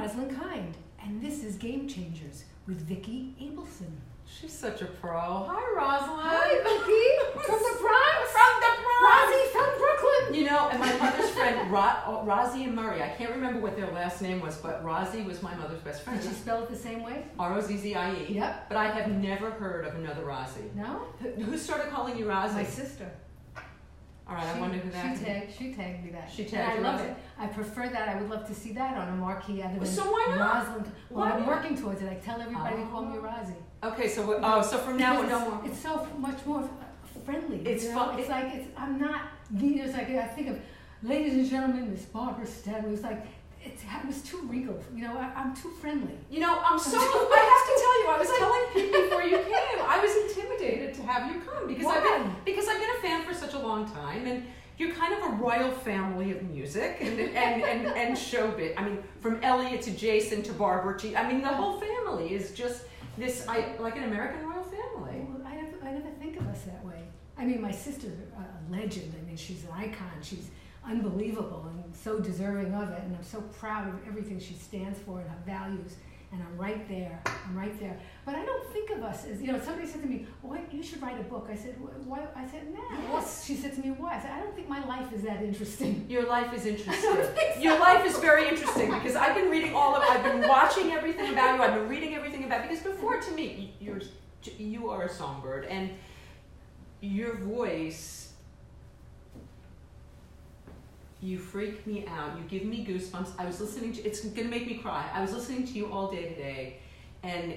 Roslyn Kind, and this is Game Changers with Vicki Abelson. She's such a pro. Hi, Roslyn. Hi, Vicki. From the Bronx. From the Bronx. Rozzie from Brooklyn. You know, and my mother's friend, Rozzie and Murray, I can't remember what their last name was, but Rozzie was my mother's best friend. Did she spell it the same way? Rozzzie. Yep. But I have never heard of another Rozzie. No? Who started calling you Rozzie? My sister. All right, I wonder who that is. She tagged me that. She tagged and I love Rozzie? it. I prefer that. I would love to see that on a marquee other than So why not? Roslyn. Well, Why I'm not? working towards it. I tell everybody to call me Rozzie. Okay, so so from now on, no more. It's so much more friendly. It's you know? fun. It's like I'm not. It's like I think of, ladies and gentlemen, Miss Barbra Streisand. It was like it was too regal. You know, I'm too friendly. You know, I have to tell you, I was telling people before you came, I was intimidated to have you come because I've been a fan for such a long time, and you're kind of a royal family of music and showbiz. I mean, from Elliot to Jason to Barbra to, I mean, the whole family is just this, like an American royal family. Well, I never think of us that way. I mean, my sister's a legend. I mean, she's an icon. She's unbelievable and so deserving of it. And I'm so proud of everything she stands for and her values. And I'm right there. But I don't think of us as, you know, somebody said to me, well, you should write a book. I said, why? I said, no. Yes. She said to me, why? I said, I don't think my life is that interesting. Your life is interesting. Your life is very interesting because I've been watching everything about you. I've been reading everything about you. Because before, to me, you are a songbird, and your voice, you freak me out. You give me goosebumps. I was listening to, it's going to make me cry. I was listening to you all day today, and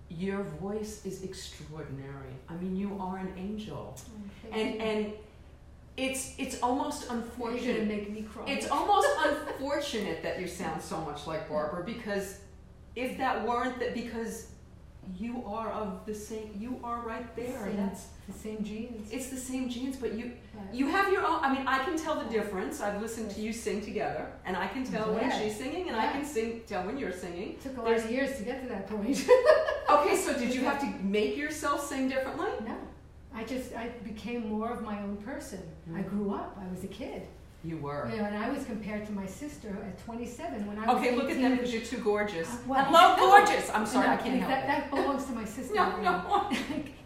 your voice is extraordinary. I mean, you are an angel. And it's almost unfortunate. You're going to make me cry. It's almost unfortunate that you sound so much like Barbra, because if that weren't that, because you are of the same, you are right there. That's the same genes. It's the same genes, but you have your own. I mean, I can tell the difference. I've listened to you sing together, and I can tell when she's singing, and I can tell when you're singing. It took a lot of years to get to that point. Okay, so did you have to make yourself sing differently? No. I became more of my own person. I grew up. I was a kid. You were. You know, and I was compared to my sister at 27 when I was 18. Look at them because you're too gorgeous. Well, hello, gorgeous. I'm sorry, I can't help it. That belongs to my sister. No.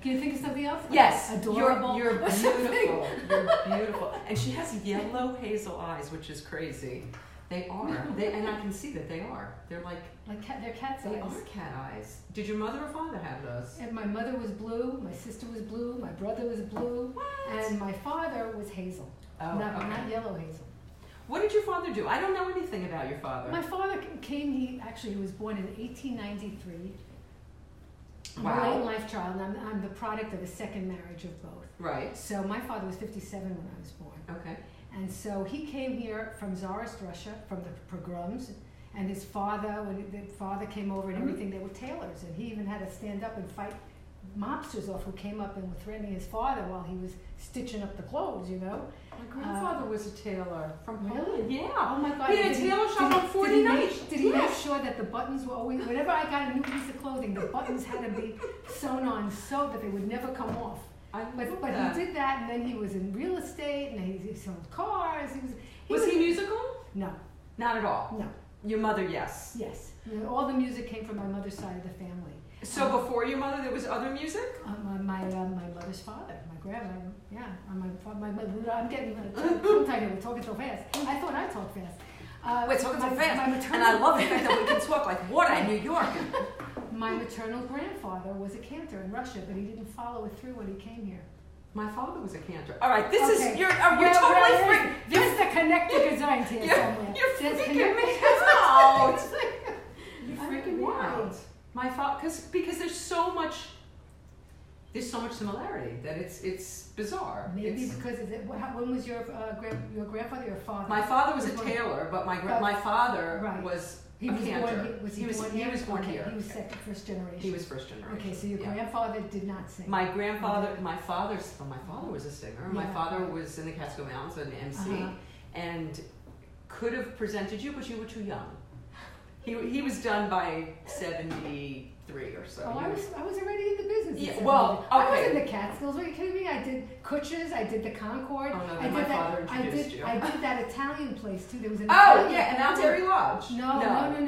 Can you think of something else? Yes. Adorable. You're beautiful. You're beautiful. And she has yellow hazel eyes, which is crazy. They are. And I can see that they are. They're they're cat's eyes. They are cat eyes. Did your mother or father have those? And my mother was blue. My sister was blue. My brother was blue. What? And my father was hazel. Not yellow hazel. What did your father do? I don't know anything about your father. My father came, he was born in 1893. I'm Wow. a late life child, and I'm the product of a second marriage of both. Right. So my father was 57 when I was born. Okay. And so he came here from Tsarist Russia, from the pogroms, and his father, when the father came over and everything, they were tailors, and he even had to stand up and fight mobsters off who came up and were threatening his father while he was stitching up the clothes, you know. My grandfather was a tailor from Poland. Really? Yeah. Oh my God. He had a tailor shop on 49th. Did he make sure that the buttons were always, whenever I got a new piece of clothing, the buttons had to be sewn on so that they would never come off. But he did that, and then he was in real estate, and he sold cars. Was he musical? No. Not at all? No. Your mother, yes? Yes. All the music came from my mother's side of the family. So before your mother, there was other music? My mother's father, my grandmother, yeah. My mother, I'm getting tongue-tied, we're talking so fast. I thought I talked fast. We're talking so fast, and I love the fact that we can talk like water in New York. My maternal grandfather was a cantor in Russia, but he didn't follow it through when he came here. My father was a cantor. All right, this is, you're Well, totally free. There's the connected design here somewhere. You're There's freaking me connected- out. You're I'm freaking me right. out. My father, because there's so much similarity that it's bizarre. Maybe because when was your grandfather, your father? My father was a tailor, but my father was He a was cantor. born, He was born here. He was first generation. He was first generation. Okay, so your grandfather did not sing. My father was a singer. My father was in the Catskill Mountains, an MC, and could have presented you, but you were too young. He was done by 73 or so. Oh, I was already in the business. Yeah, well, okay. I was in the Catskills. Are you kidding me? I did Kutcher's. I did the Concord. Oh no, then my father introduced you. I did that Italian place too. There was an Oh Italian, yeah, and Mount Airy Lodge. No.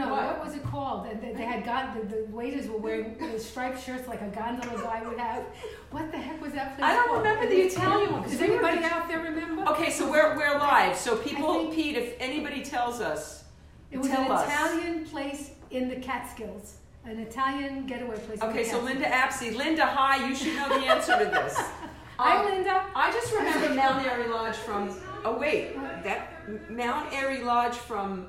What? What was it called? They had the waiters were wearing striped shirts like a gondola guy would have. What the heck was that place I don't called? remember the Italian one. Does anybody out there remember? Okay, so we're live. So people, Pete, if anybody tells us, it was an Italian place in the Catskills. An Italian getaway place. Okay, so Linda Apsey. Linda, hi, you should know the answer to this. Hi, Linda. I just remember Mount Airy Lodge from, that Mount Airy Lodge from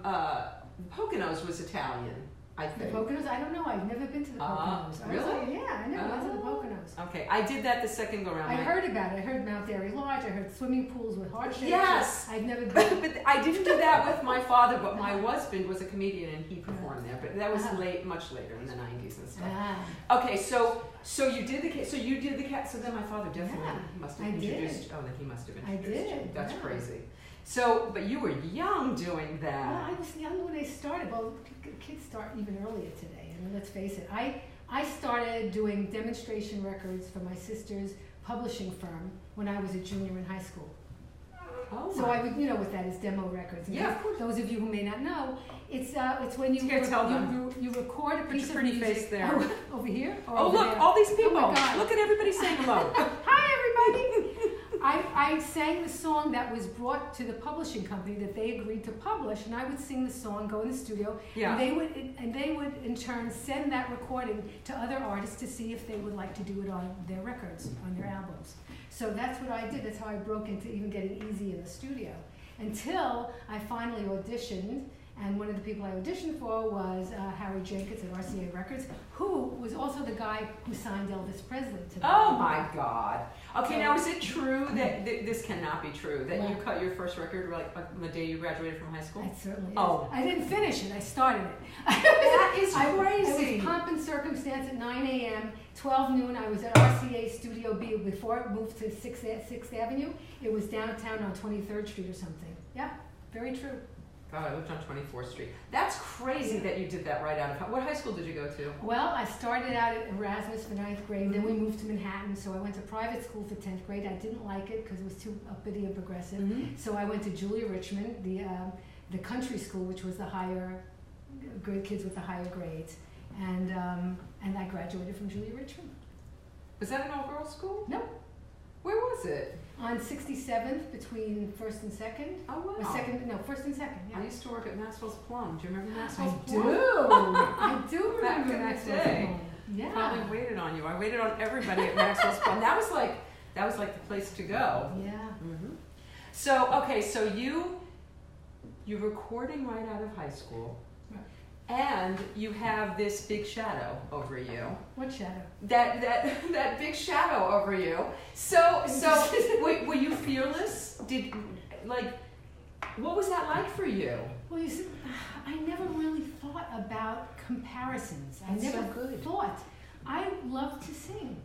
Poconos was Italian, I think. The Poconos? I don't know. I've never been to the Poconos. Really? I never went to the Poconos. Okay, I did that the second go round. I heard about it. I heard Mount Airy Lodge. I heard swimming pools with heart shapes. Yes. I've never been. But I didn't do that with my father, but my husband was a comedian and he performed there. But that was much later in the 90s and stuff. Okay, so you did the cat. So then my father definitely must have introduced. Oh, then he must have introduced you. That's crazy. So, but you were young doing that. Well, I was young when I started. Well, kids start even earlier today. I mean, let's face it. I started doing demonstration records for my sister's publishing firm when I was a junior in high school. Oh, so I would, you know what that is, demo records. And yeah, of course. Those of you who may not know, it's when you record a piece of music. Face there. Oh, over here? Or oh, over look, there? all these people. Oh my God. Look at everybody saying hello. Hi, everybody. I sang the song that was brought to the publishing company that they agreed to publish, and I would sing the song, go in the studio, and they would in turn send that recording to other artists to see if they would like to do it on their records, on their albums. So that's what I did. That's how I broke into even getting easy in the studio. Until I finally auditioned, and one of the people I auditioned for was Harry Jenkins at RCA Records, who was also the guy who signed Elvis Presley to the Oh my God. Okay, now is it true that this cannot be true, that you cut your first record like on the day you graduated from high school? It certainly is. Oh. I didn't finish it. I started it. That is crazy. It was Pomp and Circumstance at 9 a.m., 12 noon. I was at RCA Studio B before it moved to 6th Avenue. It was downtown on 23rd Street or something. Yeah, very true. God, I lived on 24th Street. That's crazy that you did that right out of... What high school did you go to? Well, I started out at Erasmus for 9th grade. Then we moved to Manhattan, so I went to private school for 10th grade. I didn't like it because it was too uppity and progressive. So I went to Julia Richmond, the country school, which was the higher grade kids with the higher grades. And I graduated from Julia Richmond. Was that an all-girls school? No. Where was it? On 67th, between 1st and 2nd. Oh, wow. Or 1st and 2nd, yeah. I used to work at Maxwell's Plum. Do you remember Maxwell's I Plum? I do remember Maxwell's Plum. Yeah. Probably waited on you. I waited on everybody at Maxwell's Plum. That was like the place to go. Yeah. So, okay, so you're recording right out of high school. And you have this big shadow over you. What shadow? That big shadow over you. So were you fearless? What was that like for you? Well, you see, I never really thought about comparisons. I never thought. I love to sing.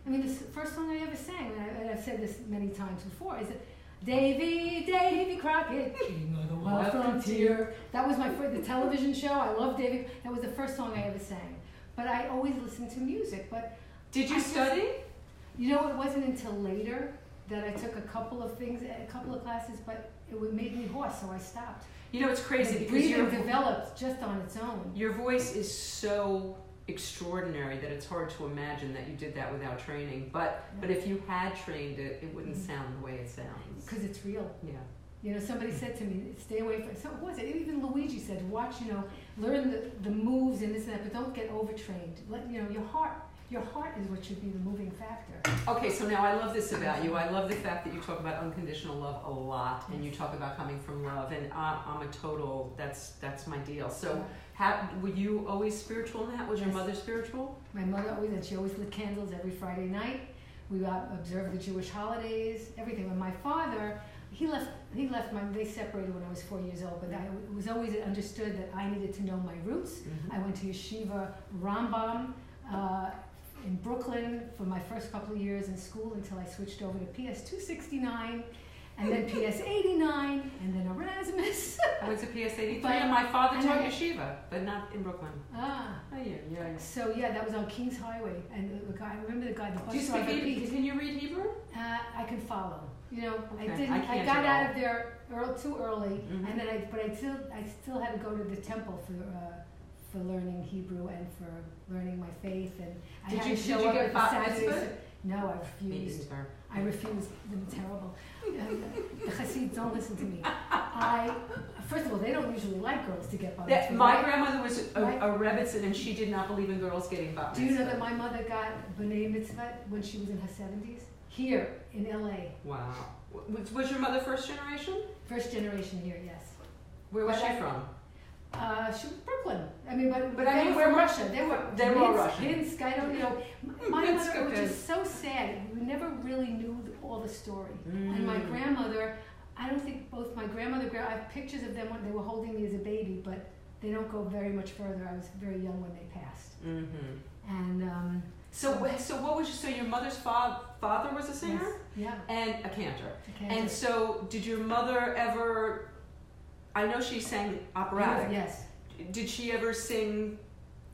I mean, the first song I ever sang, and I've said this many times before, is that Davy Crockett, King of the Wild Frontier. That was the television show. I love Davy. That was the first song I ever sang. But I always listened to music. But did you study? You know, it wasn't until later that I took a couple of classes, but it made me hoarse, so I stopped. You know, it's crazy because breathing developed just on its own. Your voice is so extraordinary that it's hard to imagine that you did that without training. But if you had trained it, it wouldn't sound the way it sounds. Because it's real. Yeah. You know, somebody said to me, stay away from, so what was it? Even Luigi said, watch, learn the moves and this and that, but don't get overtrained. Your heart is what should be the moving factor. Okay, so now I love this about you. I love the fact that you talk about unconditional love a lot, and you talk about coming from love, and I'm a total, that's my deal. So were you always spiritual in that? Was your mother spiritual? My mother always, and she always lit candles every Friday night. We observed the Jewish holidays, everything. And my father, they separated when I was 4 years old, but it was always understood that I needed to know my roots. I went to Yeshiva Rambam in Brooklyn for my first couple of years in school until I switched over to PS 269. and then PS 89, and then Erasmus. I went to PS 83, and my father taught yeshiva, but not in Brooklyn. Ah. Oh, yeah. So yeah, that was on King's Highway, and the guy. I remember the guy. The bus Do you speak Hebrew? Can you read Hebrew? I can follow. You know, okay. I didn't. I got out of there too early, and then I still had to go to the temple for learning Hebrew and for learning my faith, and I had to show up at the Saturdays. No, I refused. I refused. They're terrible. The Hasids don't listen to me. First of all, they don't usually like girls to get bar mitzvah. My grandmother was a Rebbitzin, and she did not believe in girls getting bar mitzvah. Do you know that my mother got b'nai mitzvah when she was in her 70s? Here in LA. Wow. Was your mother first generation? First generation here, yes. Where was she from? She was Brooklyn. I mean, but I mean, were from Russia. They were all Russian. Minsk, I don't know. My mother was just so sad. We never really knew all the story. And my grandmother, I don't think both my grandmother, I have pictures of them when they were holding me as a baby, but they don't go very much further. I was very young when they passed. And so what was so your mother's father was a singer? Yes. Yeah. And a cantor. And so did your mother ever? I know she sang operatic. Yes. Did she ever sing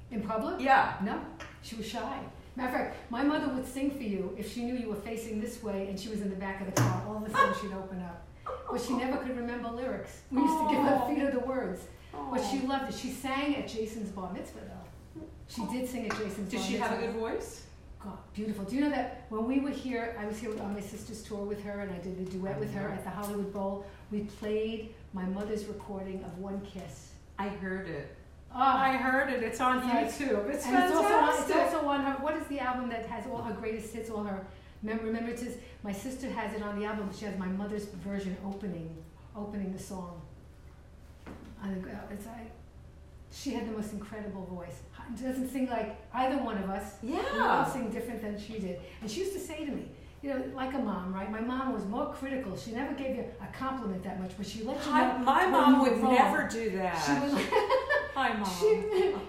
in public? Yeah. No, she was shy. Matter of fact, my mother would sing for you if she knew you were facing this way and she was in the back of the car. All of a sudden she'd open up. But she never could remember lyrics. We used to give her feet of the words. But she loved it. She sang at Jason's bar mitzvah, though. She did sing at Jason's bar mitzvah. Did she have a good voice? God, beautiful. Do you know that when we were here, I was here on my sister's tour with her, and I did the duet with her at the Hollywood Bowl. We played my mother's recording of One Kiss. I heard it. Oh, I heard it. It's on YouTube. It's fantastic. It's also on her. What is the album that has all her greatest hits? All her remember. It says my sister has it on the album. She has my mother's version opening the song. She had the most incredible voice. Doesn't sing like either one of us. Yeah. We all sing different than she did. And she used to say to me, you know, like a mom, right? My mom was more critical. She never gave you a compliment that much, but she let you know. My mom would never do that. She would, hi, Mom.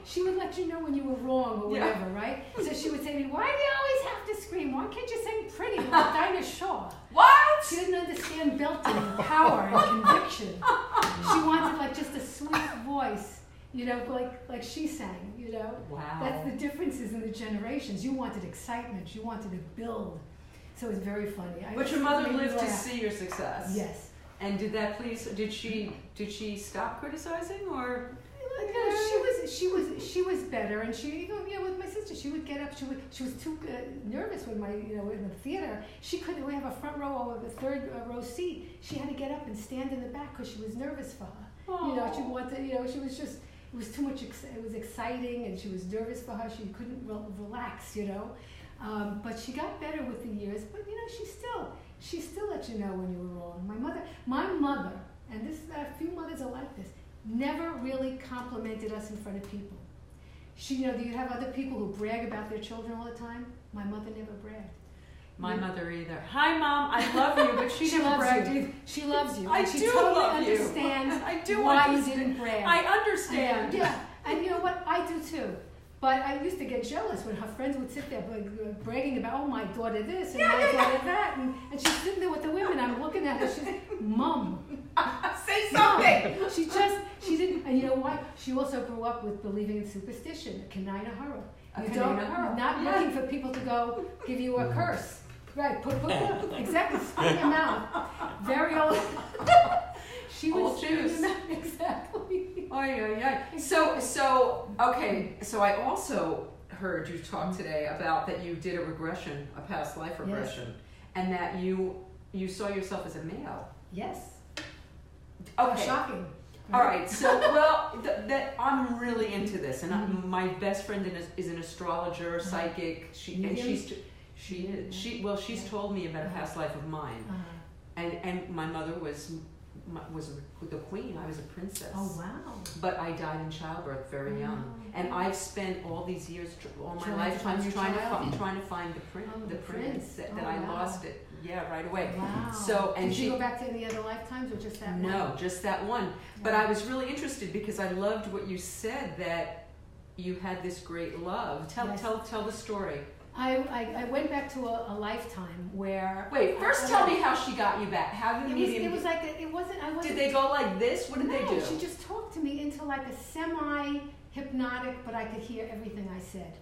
She would let you know when you were wrong or whatever, right? So she would say to me, why do you always have to scream? Why can't you sing pretty like Dinah Shaw? What? She didn't understand belting and power and conviction. She wanted like just a sweet voice, you know, like she sang, you know. Wow. That's the differences in the generations. You wanted excitement. You wanted to build. So it's very funny. But your mother lived to see your success. Yes. And did that please? Did she stop criticizing or? She was better, and she with my sister she would get up. She was too nervous when in the theater she couldn't. We have a front row or the third row seat. She had to get up and stand in the back because she was nervous for her. Aww. You know, she wanted. She was just. It was too much. It was exciting, and she was nervous for her. She couldn't relax. You know. But she got better with the years. But she still let you know when you were wrong. My mother, and a few mothers are like this, never really complimented us in front of people. Do you have other people who brag about their children all the time? My mother never bragged. My mother either. Hi, Mom, I love you, but she never bragged either. She loves you. She totally understands why you didn't brag. I understand. And you know what? I do too. But I used to get jealous when her friends would sit there bragging about, oh, my daughter this and my daughter that. And she's sitting there with the women. I'm looking at her. She's like, Mom. Say something. Mom. She didn't. And you know what? She also grew up with believing in superstition, a kanina hara. Not looking for people to go give you a curse. Right. Put exactly. Spit in your mouth. Very old. She was Jews. Exactly. Oh yeah. So okay. So I also heard you talk today about that you did a regression, a past life regression, and that you saw yourself as a male. Yes. Okay. Shocking. All right. So that I'm really into this, and my best friend is an astrologer, psychic. She's told me about a past life of mine, and my mother was the queen. I was a princess. Oh wow! But I died in childbirth very young, and I've spent all these years, all my lifetime, trying to find the prince that I lost it. Yeah, right away. Wow. So did you go back to any other lifetimes or just that one? No, just that one. Yeah. But I was really interested because I loved what you said, that you had this great love. Tell the story. I went back to a lifetime where. Wait, first tell me how she got you back. How did the medium? It was like it wasn't. I wasn't. Did they go like this? What did they do? She just talked to me into like a semi-hypnotic, but I could hear everything I said.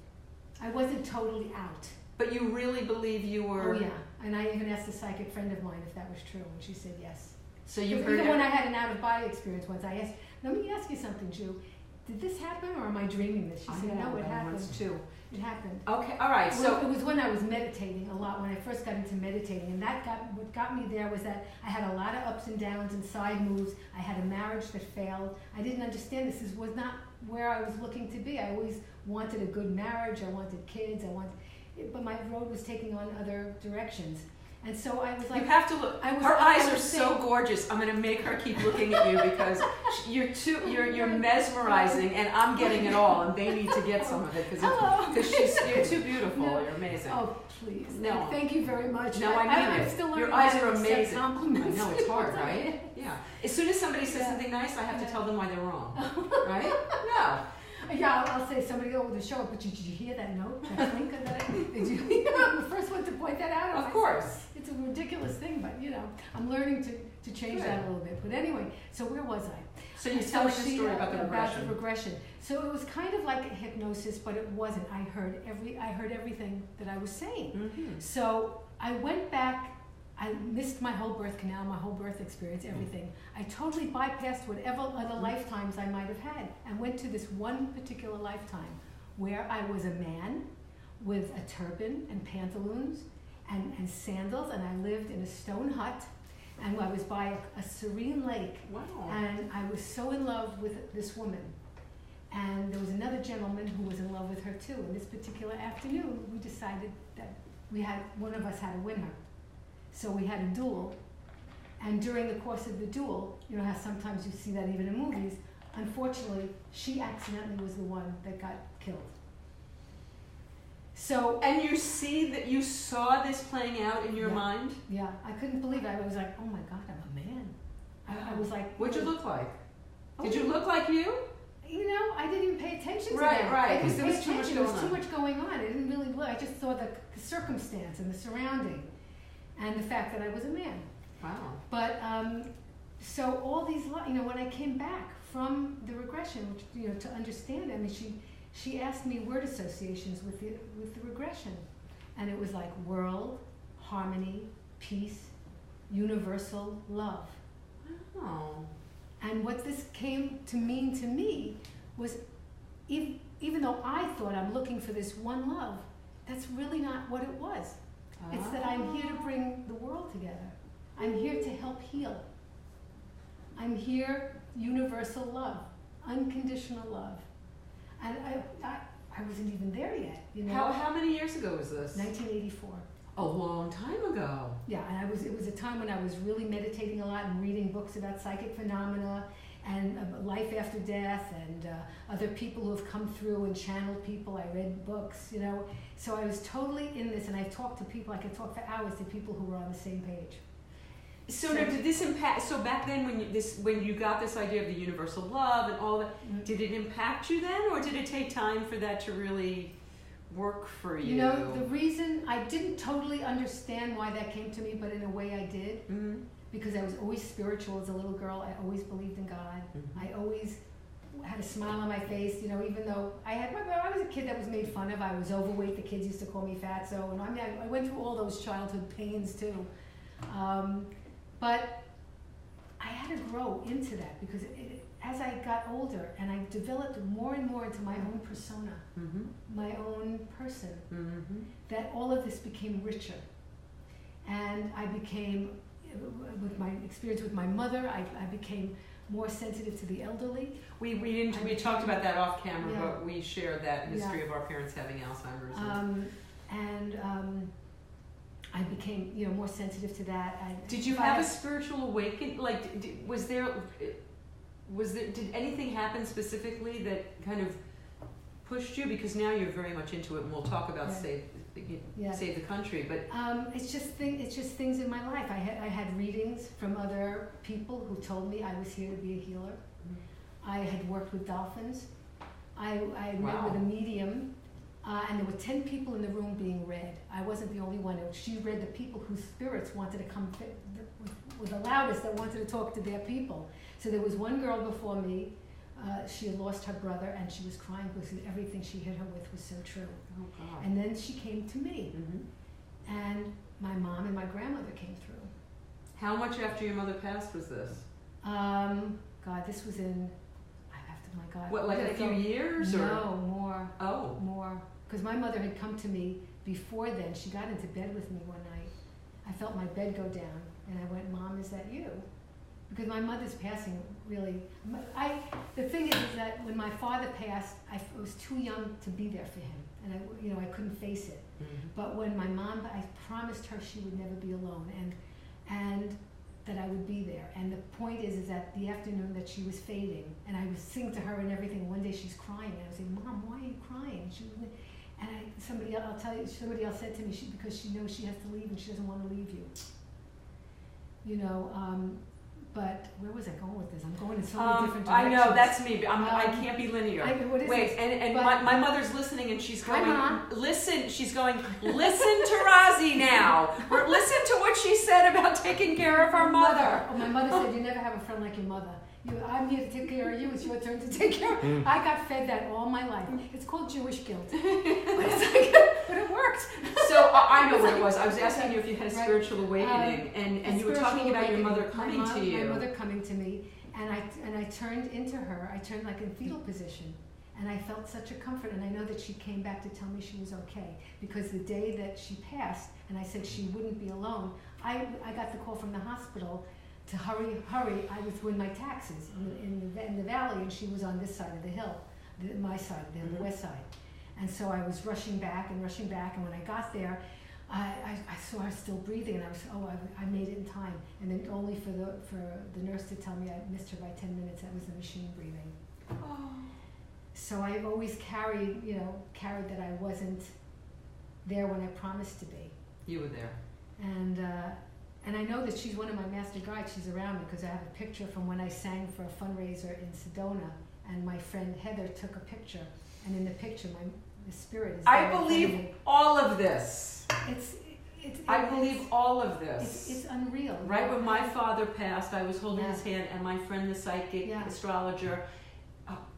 I wasn't totally out. But you really believe you were? Oh yeah, and I even asked a psychic friend of mine if that was true, and she said yes. So you heard even when I had an out-of-body experience once, I asked, "Let me ask you something, Jew. Did this happen, or am I dreaming this?" She said, "No, it happened. Too. It happened." Okay, all right. So it was when I was meditating a lot. When I first got into meditating, and what got me there was that I had a lot of ups and downs and side moves. I had a marriage that failed. I didn't understand this. Was not where I was looking to be. I always wanted a good marriage. I wanted kids. But my road was taking on other directions. And so I was like, you have to look. Her eyes are so gorgeous. I'm going to make her keep looking at you because you're mesmerizing, and I'm getting it all, and they need to get some of it because you're too beautiful. No. You're amazing. Oh, please. No. Thank you very much. No, I mean it. Still your eyes are amazing. Compliments. I know it's hard, right? Yeah. As soon as somebody says something nice, I have to tell them why they're wrong. Right? No. Yeah, I'll say somebody over the show, but did you hear that note? That clink of that? Did you? I'm the first one to point that out. Of course. It's a ridiculous thing, but I'm learning to change that a little bit. But anyway, so where was I? So you're telling a story about the regression. About the regression. So it was kind of like a hypnosis, but it wasn't. I heard everything that I was saying. Mm-hmm. So I went back. I missed my whole birth canal, my whole birth experience, everything. I totally bypassed whatever other lifetimes I might have had and went to this one particular lifetime where I was a man with a turban and pantaloons and sandals, and I lived in a stone hut, and I was by a serene lake. Wow. And I was so in love with this woman. And there was another gentleman who was in love with her too. And this particular afternoon, we decided that one of us had to win her. So we had a duel, and during the course of the duel, you know how sometimes you see that even in movies, unfortunately, she accidentally was the one that got killed. So. And you saw this playing out in your mind? Yeah, I couldn't believe it. I was like, oh my God, I'm a man. I was like. What'd you look like? Did you look like you? You know, I didn't even pay attention to that. Right, right, because there was too much going on. There was too much going on. I didn't really look. I just saw the circumstance and the surrounding. And the fact that I was a man. Wow. But so all these, when I came back from the regression, which, to understand, I mean, she asked me word associations with the regression, and it was like world, harmony, peace, universal love. Oh. And what this came to mean to me was, even though I thought I'm looking for this one love, that's really not what it was. It's that I'm here to bring the world together. I'm here to help heal. I'm here, universal love, unconditional love. And I wasn't even there yet. How many years ago was this? 1984. A long time ago. Yeah, and it was a time when I was really meditating a lot and reading books about psychic phenomena and life after death and other people who have come through and channeled people. I read books, So I was totally in this, and I talked to people. I could talk for hours to people who were on the same page. So now, did this impact? So back then, when you got this idea of the universal love and all that, did it impact you then, or did it take time for that to really work for you? The reason I didn't totally understand why that came to me, but in a way I did. Mm-hmm. Because I was always spiritual as a little girl. I always believed in God. Mm-hmm. I always had a smile on my face, even though I was a kid that was made fun of. I was overweight. The kids used to call me fatso. And I went through all those childhood pains too. But I had to grow into that because as I got older and I developed more and more into my own persona, mm-hmm. my own person, mm-hmm. that all of this became richer. And I became, with my experience with my mother, I became more sensitive to the elderly. We talked about that off camera, but we shared that history of our parents having Alzheimer's. I became, more sensitive to that. Did you have a spiritual awakening? Like, did anything happen specifically that kind of pushed you? Because now you're very much into it, and we'll talk about Save the Country. But it's just things in my life. I had readings from other people who told me I was here to be a healer. Mm-hmm. I had worked with dolphins. I met with a medium and there were 10 people in the room being read. I wasn't the only one. She read the people whose spirits wanted to come, were the loudest, that wanted to talk to their people. So there was one girl before me. She had lost her brother, and she was crying because everything she hit her with was so true. Oh, God. And then she came to me, and my mom and my grandmother came through. How much after your mother passed was this? God, this was in, my God. What, like a few years? No, more. Oh. More. Because my mother had come to me before then. She got into bed with me one night. I felt my bed go down, and I went, Mom, is that you? Because my mother's passing really, the thing is that when my father passed, I was too young to be there for him, and I couldn't face it. But when my mom, I promised her she would never be alone, and that I would be there. And the point is that the afternoon that she was fading, and I would sing to her and everything. One day she's crying, and I would say, Mom, why are you crying? Somebody else said to me, because she knows she has to leave and she doesn't want to leave you. But where was I going with this? I'm going in so many different directions. I know, that's me. I can't be linear. Wait, and my mother's listening, and she's going, listen, listen to Rozzie now. Or listen to what she said about taking care of her mother. Oh, my mother said, you never have a friend like your mother. I'm here to take care of you. It's your turn to take care of you. I got fed that all my life. It's called Jewish guilt. But it worked. So I know what it was. I was asking you if you had a spiritual awakening, and you were talking about your mother coming to you. My mother coming to me, and I turned into her. I turned like in fetal position, and I felt such a comfort. And I know that she came back to tell me she was okay, because the day that she passed, and I said she wouldn't be alone, I got the call from the hospital to hurry. I was doing my taxes in the valley, and she was on this side of the hill, my side of the hill, the west side. And so I was rushing back, and when I got there, I saw her still breathing, and I was, I made it in time. And then only for the nurse to tell me I missed her by 10 minutes, that was the machine breathing. Oh. So I've always carried that I wasn't there when I promised to be. You were there. And I know that she's one of my master guides. She's around me because I have a picture from when I sang for a fundraiser in Sedona, and my friend Heather took a picture, and in the picture, the spirit is. I believe all of this. I believe all of this. It's unreal. Right when my father passed, I was holding his hand, and my friend, the psychic astrologer,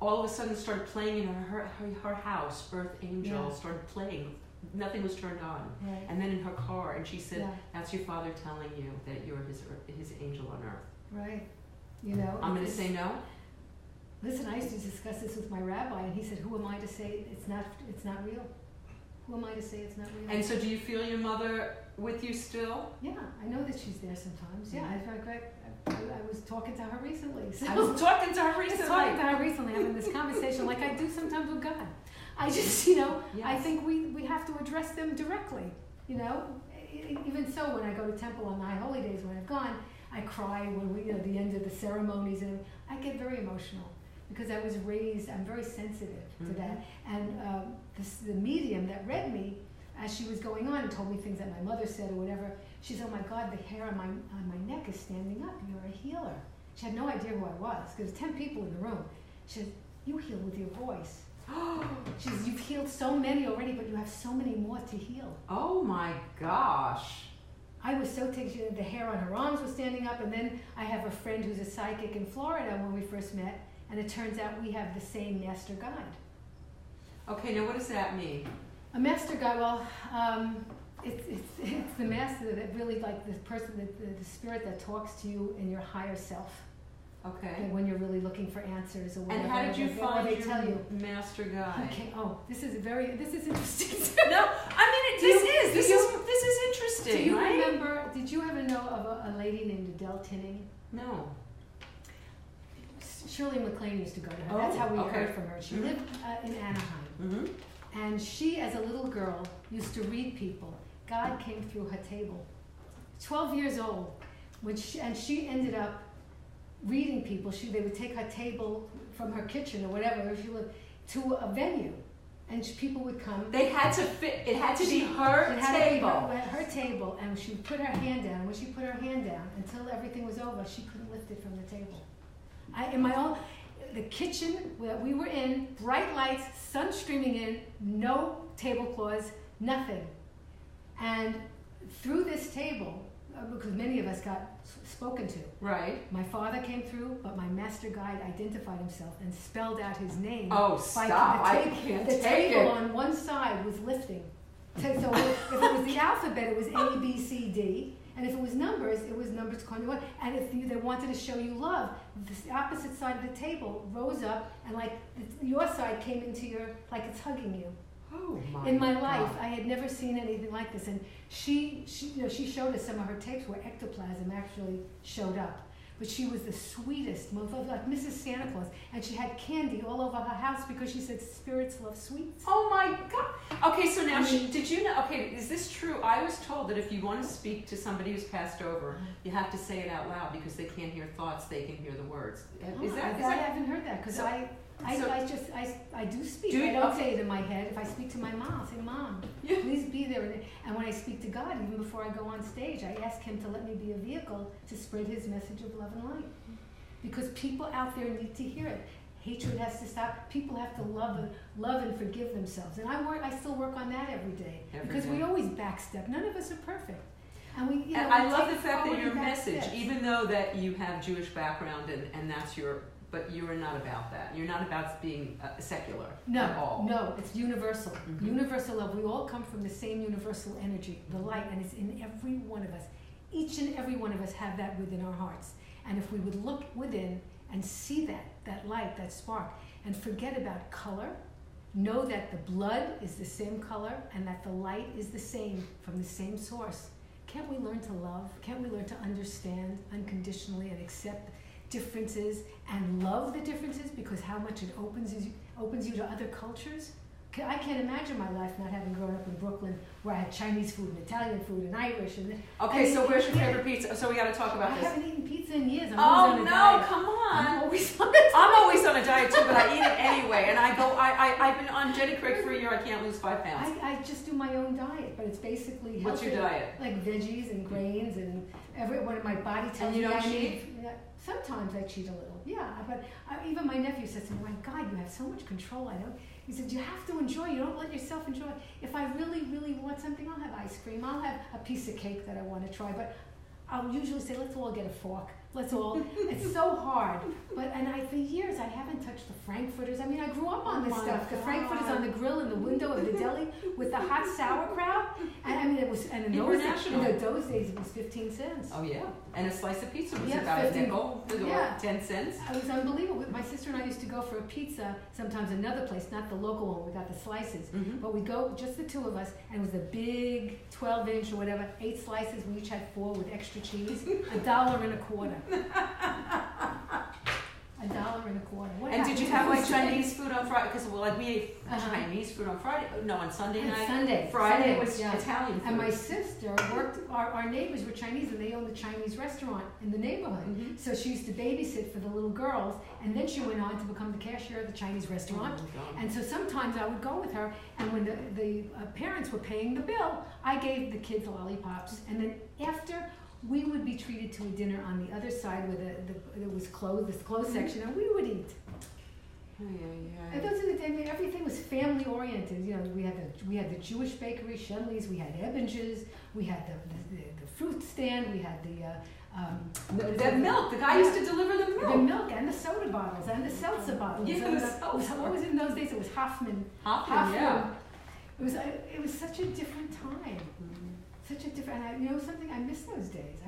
all of a sudden started playing in her house. Earth Angel started playing. Nothing was turned on. Right. And then in her car, and she said, that's your father telling you that you're his angel on earth. Right. I'm going to say no? Listen, I used to discuss this with my rabbi, and he said, who am I to say it's not real? Who am I to say it's not real? And so do you feel your mother with you still? Yeah, I know that she's there sometimes. Yeah, I was talking to her recently. So I was talking to her recently. Having this conversation like I do sometimes with God. I just, I think we have to address them directly, Even so, when I go to temple on the High Holy Days, when I've gone, I cry when the end of the ceremonies, and I get very emotional because I was raised, I'm very sensitive to that. And the medium that read me, as she was going on and told me things that my mother said or whatever, she said, oh my God, the hair on my neck is standing up. You're a healer. She had no idea who I was because there were 10 people in the room. She said, you heal with your voice. She says, you've healed so many already, but you have so many more to heal. Oh my gosh. I was so taken. The hair on her arms was standing up, and then I have a friend who's a psychic in Florida when we first met, and it turns out we have the same master guide. Okay, now what does that mean? A master guide, well, it's the master that really, like the person, the spirit that talks to you in your higher self. Okay. Like when you're really looking for answers or whatever. And how did you find your master guide? Okay. Oh, this is interesting. No, I mean this is interesting. Do you remember? Did you ever know of a lady named Adele Tinning? No. Shirley MacLaine used to go to her. That's how we heard from her. She lived in Anaheim, and she, as a little girl, used to read people. God came through her table. 12 years old, she ended up reading people. They would take her table from her kitchen or whatever to a venue, and people would come. They had to fit. It had to be her table. Her table, and she would put her hand down. And when she put her hand down, until everything was over, she couldn't lift it from the table. the kitchen that we were in, bright lights, sun streaming in, no tablecloths, nothing. And through this table, because many of us got spoken to. Right. My father came through, but my master guide identified himself and spelled out his name. Oh, stop. I can't the take table it. on one side was lifting. So if it was the alphabet, it was A, B, C, D. And if it was numbers 21. And if they wanted to show you love, the opposite side of the table rose up, and like your side came into your, like it's hugging you. Oh my In my God. life, I had never seen anything like this. And she showed us some of her tapes where ectoplasm actually showed up. But she was the sweetest, most like Mrs. Santa Claus, and she had candy all over her house because she said spirits love sweets. Oh my God. Okay, so now, did you know, okay, is this true? I was told that if you want to speak to somebody who's passed over, you have to say it out loud because they can't hear thoughts, they can hear the words. Is that? I haven't heard that because I do speak. I don't say it in my head. If I speak to my mom, I'll say, Mom, please be there. And when I speak to God, even before I go on stage, I ask him to let me be a vehicle to spread his message of love and light. Because people out there need to hear it. Hatred has to stop. People have to love and forgive themselves. And I still work on that every day. Because we always backstep. None of us are perfect. And I love the fact that your message, even though that you have Jewish background and that's your, but you are not about that. You're not about being secular at all. No, it's universal. Mm-hmm. Universal love. We all come from the same universal energy, the light, and it's in every one of us. Each and every one of us have that within our hearts. And if we would look within and see that light, that spark, and forget about color, know that the blood is the same color and that the light is the same from the same source. Can't we learn to love? Can't we learn to understand unconditionally and accept differences and love the differences, because how much it opens you to other cultures? I can't imagine my life not having grown up in Brooklyn where I had Chinese food and Italian food and Irish. So where's your favorite pizza? So we got to talk about this. I haven't eaten pizza in years. I'm always on a diet. Come on. I'm always on a diet too, but I eat it anyway. And I've been on Jenny Craig for a year. I can't lose 5 pounds. I just do my own diet, but it's basically What's your diet? Like veggies and grains and everyone in my body tells me I cheat. Sometimes I cheat a little, but even my nephew says to me, my God, you have so much control. He said, you have to enjoy. You don't let yourself enjoy. If I really, really want something, I'll have ice cream. I'll have a piece of cake that I want to try. But I'll usually say, let's all get a fork. Let's all. It's so hard. For years, I haven't touched the frankfurters. I mean, I grew up on this stuff. The frankfurters on the grill in the window of the deli with the hot sauerkraut. And I mean, it was, and in those days, it was 15 cents. Oh, yeah. And a slice of pizza was about a nickel, 10 cents. It was unbelievable. My sister and I used to go for a pizza, sometimes another place, not the local one. We got the slices. Mm-hmm. But we'd go, just the two of us, and it was a big 12-inch or whatever, 8 slices. We each had 4 with extra cheese. $1.25. $1.25. And did you have like Chinese food on Friday? Because we ate Chinese food on Friday. No, on Sunday night. Friday was Italian food. And my sister worked. Our neighbors were Chinese, and they owned the Chinese restaurant in the neighborhood. Mm-hmm. So she used to babysit for the little girls, and then she went on to become the cashier of the Chinese restaurant. Oh, and so sometimes I would go with her, and when the parents were paying the bill, I gave the kids lollipops, and then after, we would be treated to a dinner on the other side where it was closed, this closed section, and we would eat. And those are everything was family oriented. We had the Jewish bakery, Shenley's. We had Ebinger's. We had the fruit stand. We had the milk. The guy used to deliver the milk. The milk and the soda bottles and the seltzer bottles. What was it in those days? It was Hoffman. Yeah. It was such a different time. Such a different, something, I miss those days.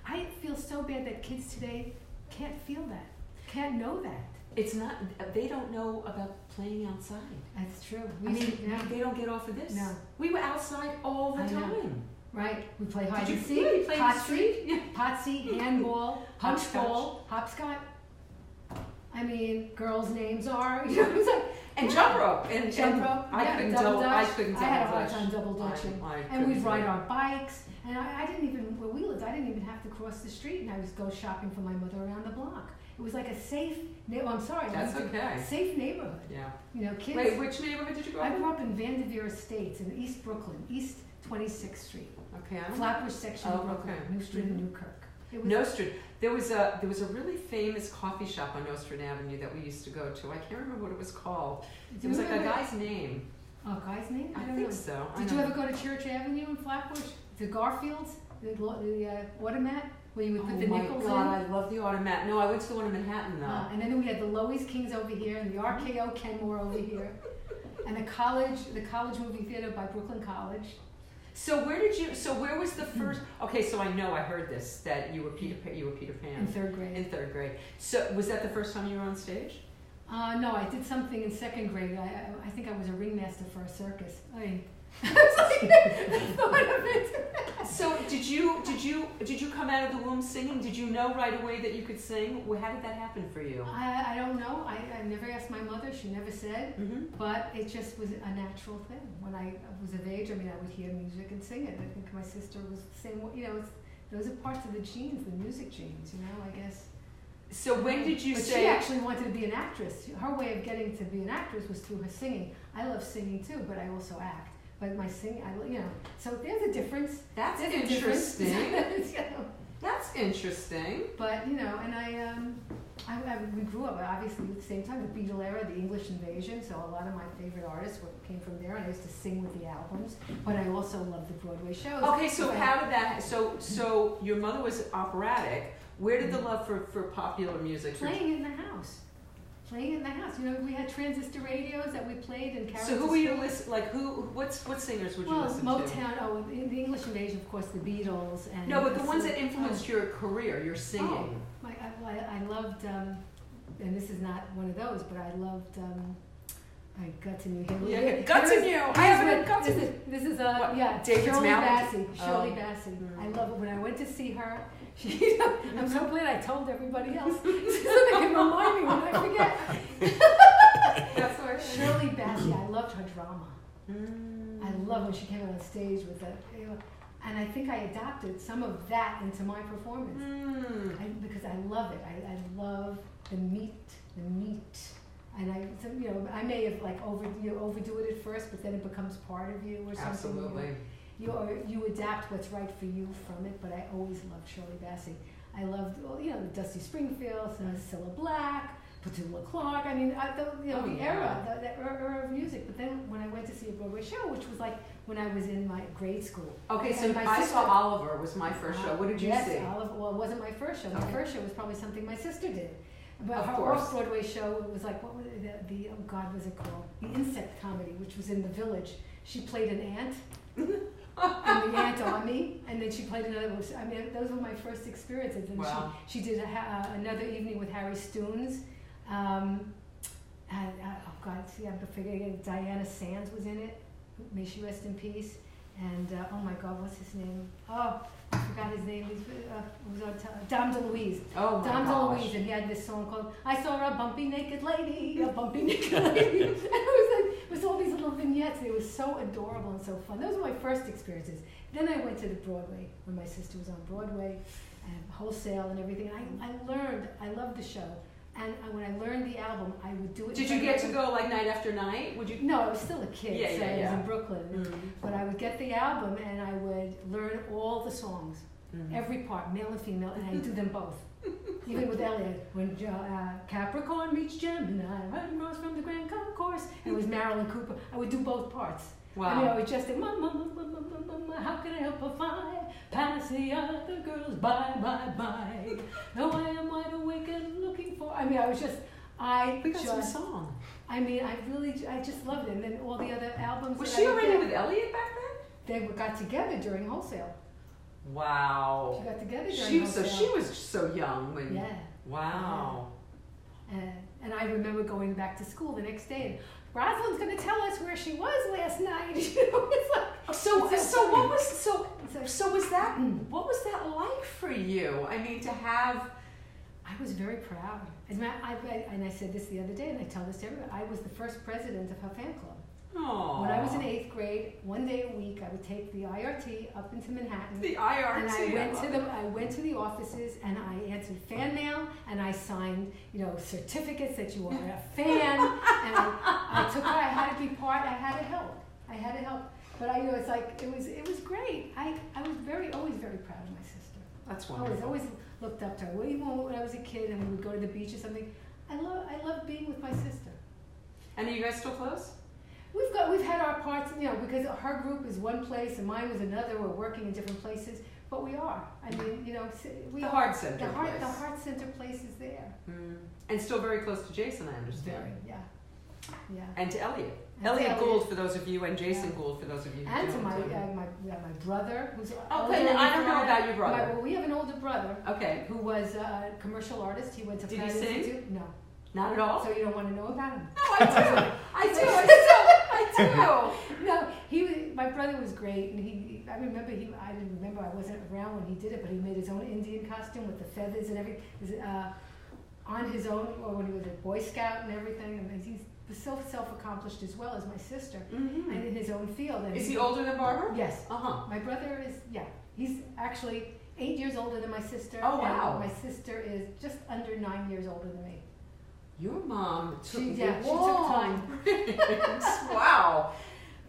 I feel so bad that kids today can't feel that, can't know that. It's not, they don't know about playing outside. That's true. They don't get off of this. No. We were outside all the time. Right. We play hide and seek, potsy, handball, punch bowl, hopscotch. I mean, girls' names are, and jump rope. And jump rope. I couldn't double dutch. I had a hard time double dutching. And we'd ride our bikes. And I didn't even, where we lived, I didn't even have to cross the street, and I would go shopping for my mother around the block. It was like a safe, That's okay. Safe neighborhood. Yeah. Kids. Wait, which neighborhood did you grow up in? I grew up in Vanderveer Estates in East Brooklyn, East 26th Street. Okay. Flatbush section of Brooklyn, New Street and Newkirk. No Street. There was a really famous coffee shop on Nostrand Avenue that we used to go to. I can't remember what it was do it was like a guy's name. Oh, guy's name? I think so. Did you ever go to Church Avenue in Flatbush? The Garfields? The automat? Where you would put the nickels in? Oh my God, I love the automat. No, I went to the one in Manhattan though. And then we had the Loews Kings over here and the RKO Kenmore over here. And the college movie theater by Brooklyn College. So where was the first, okay, so I know I heard this, that you were Peter Pan. In third grade. In third grade. So was that the first time you were on stage? No, I did something in second grade. I think I was a ringmaster for a circus. So did you come out of the womb singing? Did you know right away that you could sing? How did that happen for you? I don't know. I never asked my mother. She never said. But it just was a natural thing. When I was of age, I would hear music and sing it. I think my sister was the same way. Those are parts of the genes, the music genes, I guess. So when did you say... She actually wanted to be an actress. Her way of getting to be an actress was through her singing. I love singing too, but I also act. But my singing, so there's a difference. That's interesting. That's interesting. But, and we grew up, obviously, at the same time, the Beatle era, the English invasion, so a lot of my favorite artists came from there, and I used to sing with the albums, but I also loved the Broadway shows. Okay, so how did that, so your mother was operatic. Where did the love for popular music? Playing in the house. We had transistor radios that we played in Carrollton. So who were you listening? What singers would you listen to? Motown. In the English invasion, of course, the Beatles and. No, but the ones that influenced your career, your singing. I loved, and this is not one of those, but I loved. I got to know him. Yeah, got to know. I haven't got to. This is David's Shirley Mountain. Bassey. Shirley Bassey. I love it. When I went to see her. I'm so glad I told everybody else so they can remind me when I forget. That's where Shirley Bassey, I loved her drama. I love when she came on stage with that. And I think I adapted some of that into my performance because I love it. I love the meat. And I may have overdo it at first, but then it becomes part of you or something. Absolutely. You adapt what's right for you from it, but I always loved Shirley Bassey. I loved, Dusty Springfield, Cilla Black, Petula Clark. The era of music. But then when I went to see a Broadway show, which was like when I was in my grade school. Okay, so I saw Oliver was my first show. What did you see? Oliver. Well, it wasn't my first show. My first show was probably something my sister did. But of her course. off-Broadway show, it was like, what was it? Oh God, was it called? The Insect Comedy, which was in the Village. She played an ant. And the Aunt Army, and then she played another. Those were my first experiences. And wow. she did another evening with Harry Stoons. Oh God, I'm forgetting. Diana Sands was in it. May she rest in peace. And oh my God, what's his name? Oh, I forgot his name. He was on Dom DeLuise. Oh my Dom gosh. DeLuise, and he had this song called "I Saw a Bumpy Naked Lady." A bumpy naked lady. And it was all these little vignettes. They were so adorable and so fun. Those were my first experiences. Then I went to the Broadway when my sister was on Broadway, and wholesale and everything. And I learned. I loved the show. And when I learned the album, I would do it. Did you get to go like night after night? Would you? No, I was still a kid. Yeah. I was in Brooklyn. But I would get the album and I would learn all the songs, every part, male and female, and I'd do them both. Even with Elliot, when Capricorn meets Gemini, right across from the Grand Concourse, and it was Marilyn Cooper. I would do both parts. Wow. I would just say, mama, how can I help her find? Pass the other girls by. Though I am wide awake and looking for. We got some song. I just loved it. And then all the other albums. Was she already with Elliot back then? They got together during wholesale. Wow. She got together during wholesale. So she was so young when. Yeah. Wow. And I remember going back to school the next day. And Roslyn's going to tell us where she was last night. It's like, what was that like for you? To have. I was very proud. As a matter, and I said this the other day, and I tell this to everyone. I was the first president of her fan club. Aww. When I was in 8th grade, one day a week, I would take the IRT up into Manhattan. The IRT. And I went to the offices and I answered fan mail and I signed, certificates that you are a fan. And I had to be part. I had to help. But it was great. I was always very proud of my sister. That's wonderful. Always looked up to her. Well, even when I was a kid and we would go to the beach or something, I love being with my sister. And are you guys still close? We've had our parts, you know, because her group is one place and mine was another. We're working in different places, but we are. I mean, you know, the heart center. The heart center place is there. And still very close to Jason, I understand. Very, yeah. And to Elliot. Elliot Gould, for those of you, and Jason Gould, for those of you who and don't to my brother, who's okay. I don't know about your brother. Well, we have an older brother. Okay. Who was a commercial artist. He went to. Did he sing? Institute. No. Not at all. So you don't want to know about him? No, I do. I do. No, my brother was great, and I didn't remember. I wasn't around when he did it, but he made his own Indian costume with the feathers and everything. On his own, or when he was a Boy Scout and everything, and he's self-accomplished as well as my sister, and in his own field. And is he older than Barbara? Yes. My brother is, he's actually 8 years older than my sister. Oh, wow. And my sister is just under 9 years older than me. Your mom took she took time. Wow.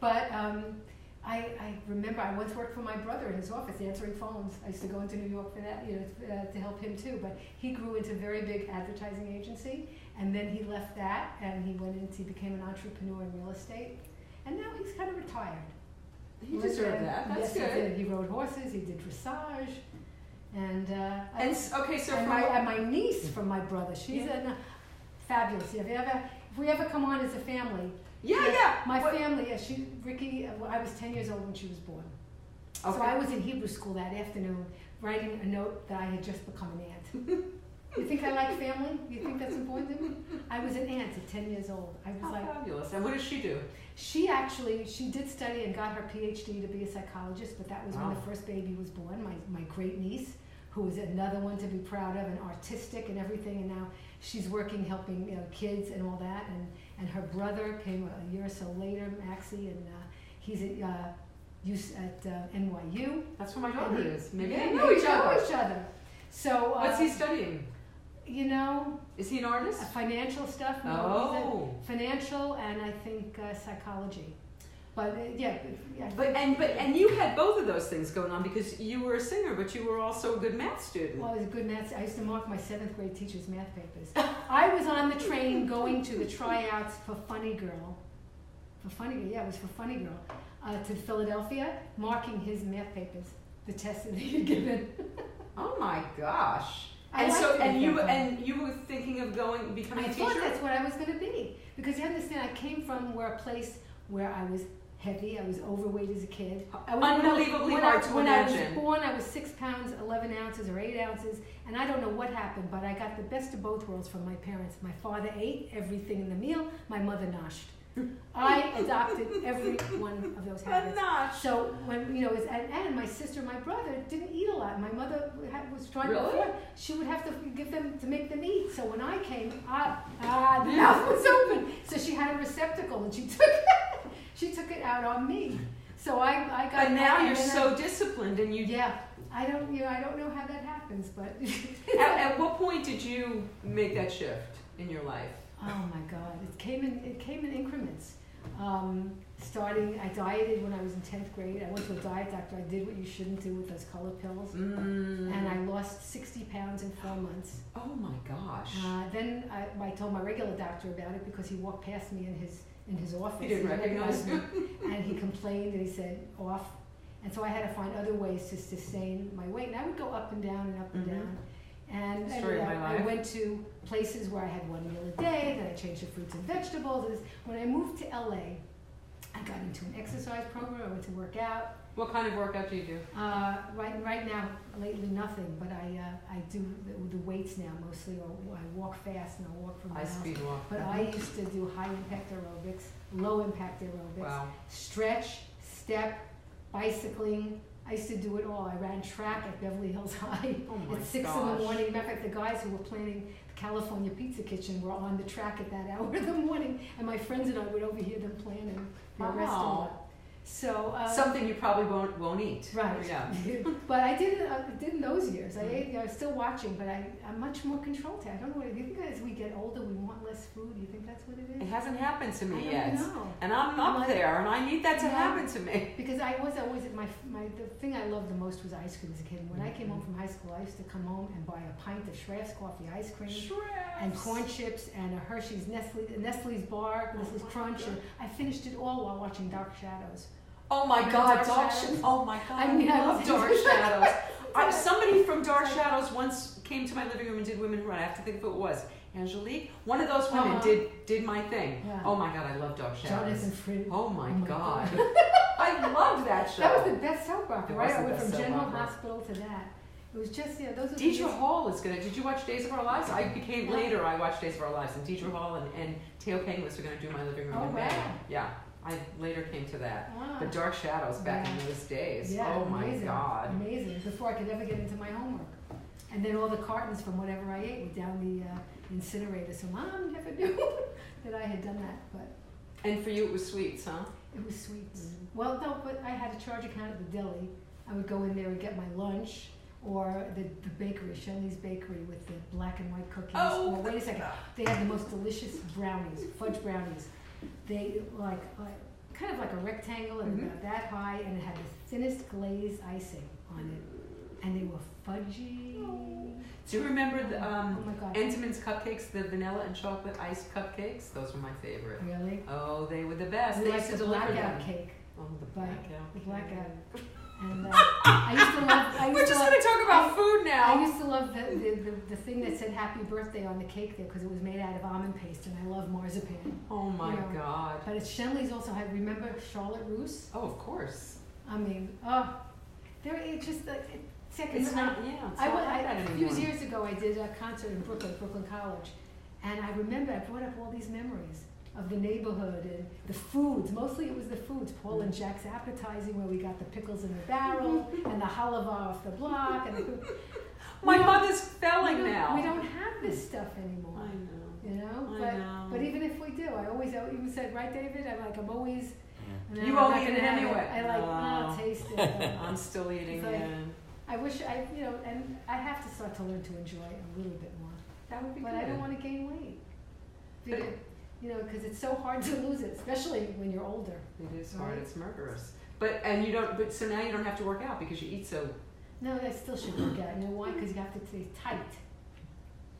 But I remember I once worked for my brother in his office answering phones. I used to go into New York for that, to help him too. But he grew into a very big advertising agency, and then he left that and he became an entrepreneur in real estate, and now he's kind of retired. He deserved that. That's good. He did. He rode horses. He did dressage, and okay. So and my niece from my brother, she's fabulous. If we ever come on as a family. My family, Vicki, I was 10 years old when she was born. Okay. So I was in Hebrew school that afternoon writing a note that I had just become an aunt. You think I like family? You think that's important to me? I was an aunt at 10 years old. I was fabulous. And what does she do? She did study and got her PhD to be a psychologist, but that was when the first baby was born, my great niece, who was another one to be proud of and artistic and everything, and now she's working helping kids and all that, and her brother came a year or so later, Maxie, and he's at NYU. That's where my daughter is. Maybe they know each other. So what's he studying? Is he an artist? Financial stuff. Financial and I think psychology. But and you had both of those things going on because you were a singer, but you were also a good math student. Well, I was a good math. I used to mark my 7th grade teacher's math papers. I was on the train going to the tryouts for Funny Girl. It was for Funny Girl to Philadelphia, marking his math papers, the tests that he had given. Oh my gosh! And you were thinking of becoming a teacher? I thought that's what I was going to be, because you understand, I came from a place where I was heavy. I was overweight as a kid. Unbelievably hard to imagine. When I was born, I was 6 pounds, 11 ounces or 8 ounces, and I don't know what happened, but I got the best of both worlds from my parents. My father ate everything in the meal. My mother noshed. I adopted every one of those habits. So when and my sister, my brother didn't eat a lot. My mother was trying to afford. She would have to give them to make them eat. So when I came, the mouth was open. So she had a receptacle and she took it out on me. So I got. But now you're so disciplined, and you. Yeah, I don't know how that happens, but. At what point did you make that shift in your life? Oh my God! It came in increments. I dieted when I was in 10th grade. I went to a diet doctor. I did what you shouldn't do with those color pills, and I lost 60 pounds in 4 months. Oh my gosh! Then I told my regular doctor about it because he walked past me in his office. He didn't recognize me, and he complained and he said off. And so I had to find other ways to sustain my weight. And I would go up and down and up and down. And I went to places where I had 1 meal a day, then I changed to fruits and vegetables. When I moved to LA, I got into an exercise program. I went to work out. What kind of workout do you do? Right now, lately nothing, but I do the weights now mostly, or I walk fast and I'll walk from my house. High speed walk. But I used to do high impact aerobics, low impact aerobics, stretch, step, bicycling. I used to do it all. I ran track at Beverly Hills High at 6 in the morning. Matter of fact, the guys who were planning the California Pizza Kitchen were on the track at that hour in the morning, and my friends and I would overhear them planning the rest of it. So something you probably won't eat. Right. Yeah. But I did in those years. I ate. I was still watching, but I'm much more controlled. I don't know what. Do you think as we get older we want less food? Do you think that's what it is? It hasn't happened to me I yet. don't know. And I'm up there, and I need that to happen to me. Because I was always the thing I loved the most was ice cream as a kid. When I came home from high school, I used to come home and buy a pint of Schraff's coffee ice cream and corn chips and a Hershey's Nestle's bar, Nestle's Crunch. And I finished it all while watching Dark Shadows. Oh my God, Dark Shadows! Oh my God, I love Dark Shadows. Somebody from Dark Shadows once came to my living room and did Women Who Run. I have to think of who it was. Angelique, one of those women did my thing. Yeah. Oh my God, I love Dark Shadows. Oh my God. I loved that show. That was the best soap opera, right? I went from General Hospital to that. It was just, those are Deidre Hall is good. Did you watch Days of Our Lives? Later I watched Days of Our Lives, and Deidre Hall and Teo Penglis are going to do My Living Room in May. Yeah. I later came to that. But Dark Shadows back in those days. Yeah, oh my God. Amazing. Before I could ever get into my homework. And then all the cartons from whatever I ate were down the incinerator. So Mom never knew that I had done that. But and for you it was sweets, huh? It was sweets. Mm-hmm. Well, no, but I had a charge account at the deli. I would go in there and get my lunch. Or the bakery, Shenley's Bakery with the black and white cookies. Oh, or wait a second. They had the most delicious brownies, fudge brownies. They like kind of like a rectangle and about that high, and it had the thinnest glazed icing on it, and they were fudgy. Oh. Do you remember the Entenmann's cupcakes, the vanilla and chocolate iced cupcakes? Those were my favorite. Really? Oh, they were the best. They used to deliver them. Cake. Oh, the blackout. The blackout. And I used to love. We're just going to talk about food now. I used to love the thing that said "Happy Birthday" on the cake there because it was made out of almond paste, and I love marzipan. Oh my God! But it's Shenley's also had. Remember Charlotte Russe? Oh, of course. I mean, it's just second. It's not. Yeah, it's not like that anymore. A few years ago, I did a concert in Brooklyn College, and I remember I brought up all these memories of the neighborhood and the foods. Mostly it was the foods. Paul and Jack's Appetizing, where we got the pickles in the barrel and the halava off the block. And my mother's failing now. We don't have this stuff anymore. I know. You know? But even if we do, I even said, right, David? I'm always. You won't eat it anyway. I'll taste it. I'm still eating it. I wish and I have to start to learn to enjoy it a little bit more. That would be good. But I don't want to gain weight. Because it's so hard to lose it, especially when you're older. It is hard. It's murderous. So now you don't have to work out because you eat so. No, I still should work out. You know why? Because you have to stay tight.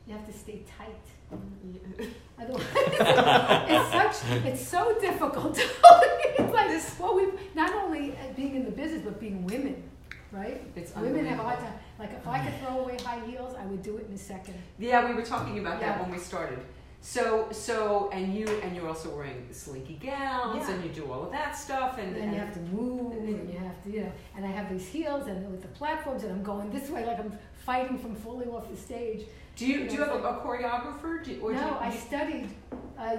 You have to stay tight. Otherwise, it's so difficult. It's like this. Well, not only being in the business, but being women. Right? Women have a hard time. Like if I could throw away high heels, I would do it in a second. Yeah, we were talking about that when we started. So and you're also wearing slinky gowns and you do all of that stuff and you have to move and you have to and I have these heels and with the platforms and I'm going this way like I'm fighting from falling off the stage. Do you have a choreographer? I studied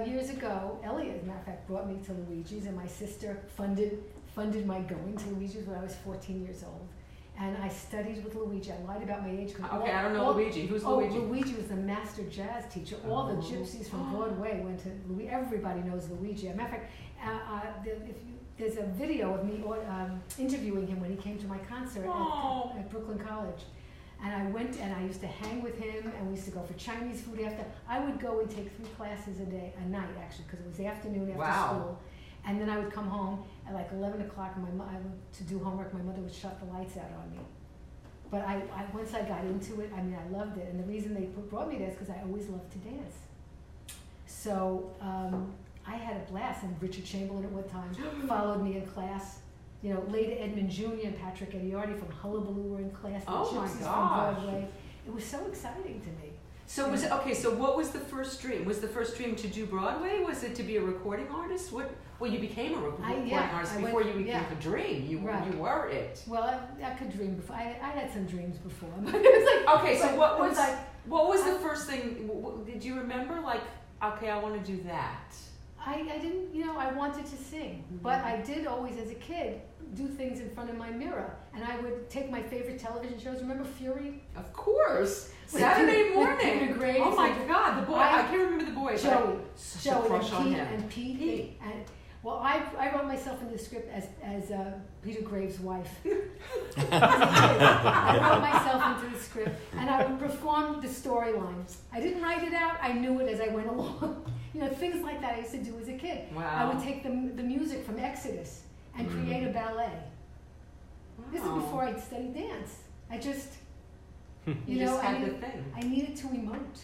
years ago. Elliot, as a matter of fact, brought me to Luigi's and my sister funded my going to Luigi's when I was 14 years old. And I studied with Luigi. I lied about my age. Okay, I don't know Luigi. Who's Luigi? Luigi was the master jazz teacher. All the gypsies from Broadway went to Luigi. Everybody knows Luigi. As a matter of fact, there's a video of me interviewing him when he came to my concert at Brooklyn College. And I went and I used to hang with him and we used to go for Chinese food after. I would go and take 3 classes a night actually, because it was the afternoon after school. And then I would come home at like 11 o'clock and to do homework. My mother would shut the lights out on me. But once I got into it, I loved it. And the reason they brought me there is because I always loved to dance. So I had a blast. And Richard Chamberlain at one time followed me in class. Later Edmund Jr. and Patrick Ediardi from Hullabaloo were in class. The gypsies from Broadway. It was so exciting to me. So so what was the first dream? Was the first dream to do Broadway? Was it to be a recording artist? Well, you became a recording artist before you became a dream. You were it. Well, I could dream before. I had some dreams before. But it was like, okay, so what was the first thing? Did you remember? Like, okay, I want to do that. I didn't, I wanted to sing, but I did always, as a kid, do things in front of my mirror, and I would take my favorite television shows. Remember Fury? Of course, Saturday morning. Oh my God, the boy! I can't remember the boy. Joey, and Pete, Well, I wrote myself in the script as Peter Graves' wife. I wrote myself into the script, and I would perform the storylines. I didn't write it out. I knew it as I went along. Things like that I used to do as a kid. Wow. I would take the music from Exodus and create a ballet. Wow. This is before I'd studied dance. I just, you just had the thing. I needed to emote.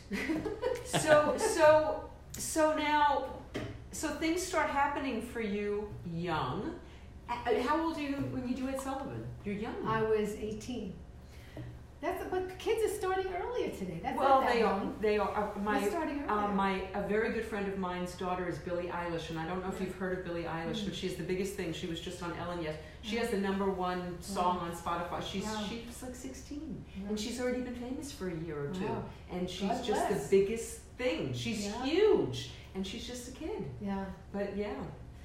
So things start happening for you young. How old are you when you do Ed Sullivan? You're young. I was 18. But kids are starting earlier today. That's well, not that they young. are. They are. They're starting earlier. A very good friend of mine's daughter is Billie Eilish, and I don't know if you've heard of Billie Eilish, but she's the biggest thing. She was just on Ellen yet. She has the #1 song on Spotify. She's like 16, and she's already been famous for a year or two, and she's just the biggest thing. She's huge, and she's just a kid. Yeah. But yeah.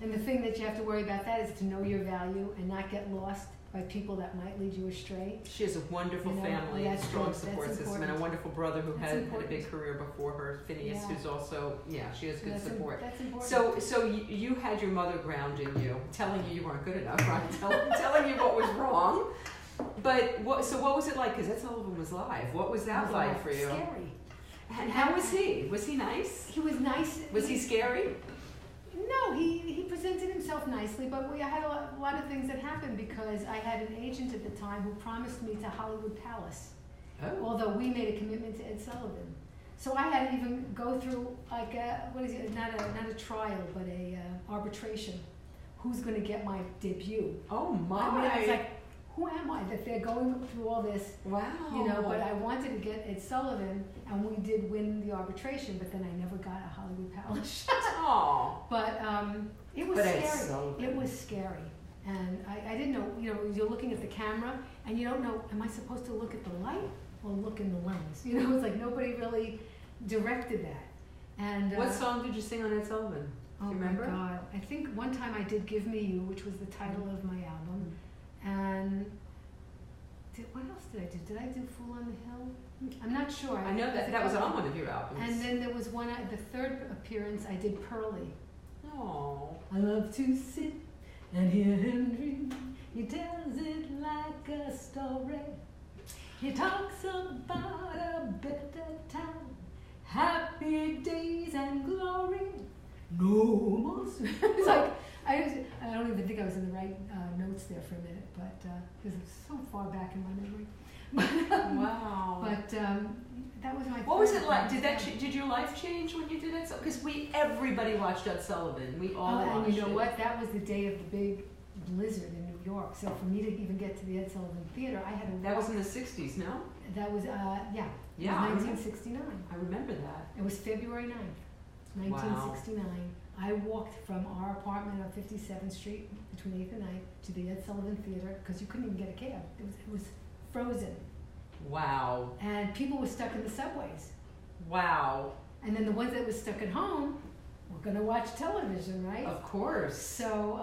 And the thing that you have to worry about that is to know your value and not get lost by people that might lead you astray. She has a wonderful family, a strong support system, and a wonderful brother who had a big career before her, Phineas, who's also, she has good support. That's important. So you had your mother grounding you, telling you weren't good enough, right? telling you what was wrong. But what was it like? Because Ed Sullivan was live. What was that like for you? Scary. And how was he? Was he nice? He was nice. Was he scary? No, he presented himself nicely, but I had a lot of things that happened because I had an agent at the time who promised me to Hollywood Palace. Oh. Although we made a commitment to Ed Sullivan. So I had to even go through like not a trial, but a arbitration. Who's going to get my debut? Oh my! I mean, I was like, who am I that they're going through all this? Wow. But I wanted to get Ed Sullivan, and we did win the arbitration, but then I never got a Hollywood Palace. Oh. But it was scary. It was scary. And I didn't know, you're looking at the camera, and you don't know, am I supposed to look at the light or look in the lens? It's like nobody really directed that. And what song did you sing on Ed Sullivan? Do you remember? Oh my God. I think one time I did Give Me You, which was the title of my album. And what else did I do? Did I do Fool on the Hill? I'm not sure. I know that was on one of your albums. And then there was the third appearance, I did Pearly. Oh. I love to sit and hear him dream. He tells it like a story. He talks about a better time, happy days and glory. No more. It's like, I don't even think I was in the right notes there for a minute, but because it's so far back in my memory. Wow. But that was my. What was it like? Did your life change when you did it? Because everybody watched Ed Sullivan. We all watched it. And you know what? That was the day of the big blizzard in New York. So for me to even get to the Ed Sullivan Theater, I had to. That was in the '60s, no? That was Yeah. It was 1969. I remember that. It was February 9th, 1969. Wow. I walked from our apartment on 57th Street between 8th and 9th to the Ed Sullivan Theater because you couldn't even get a cab. It was frozen. Wow. And people were stuck in the subways. Wow. And then the ones that were stuck at home were going to watch television, right? Of course. So,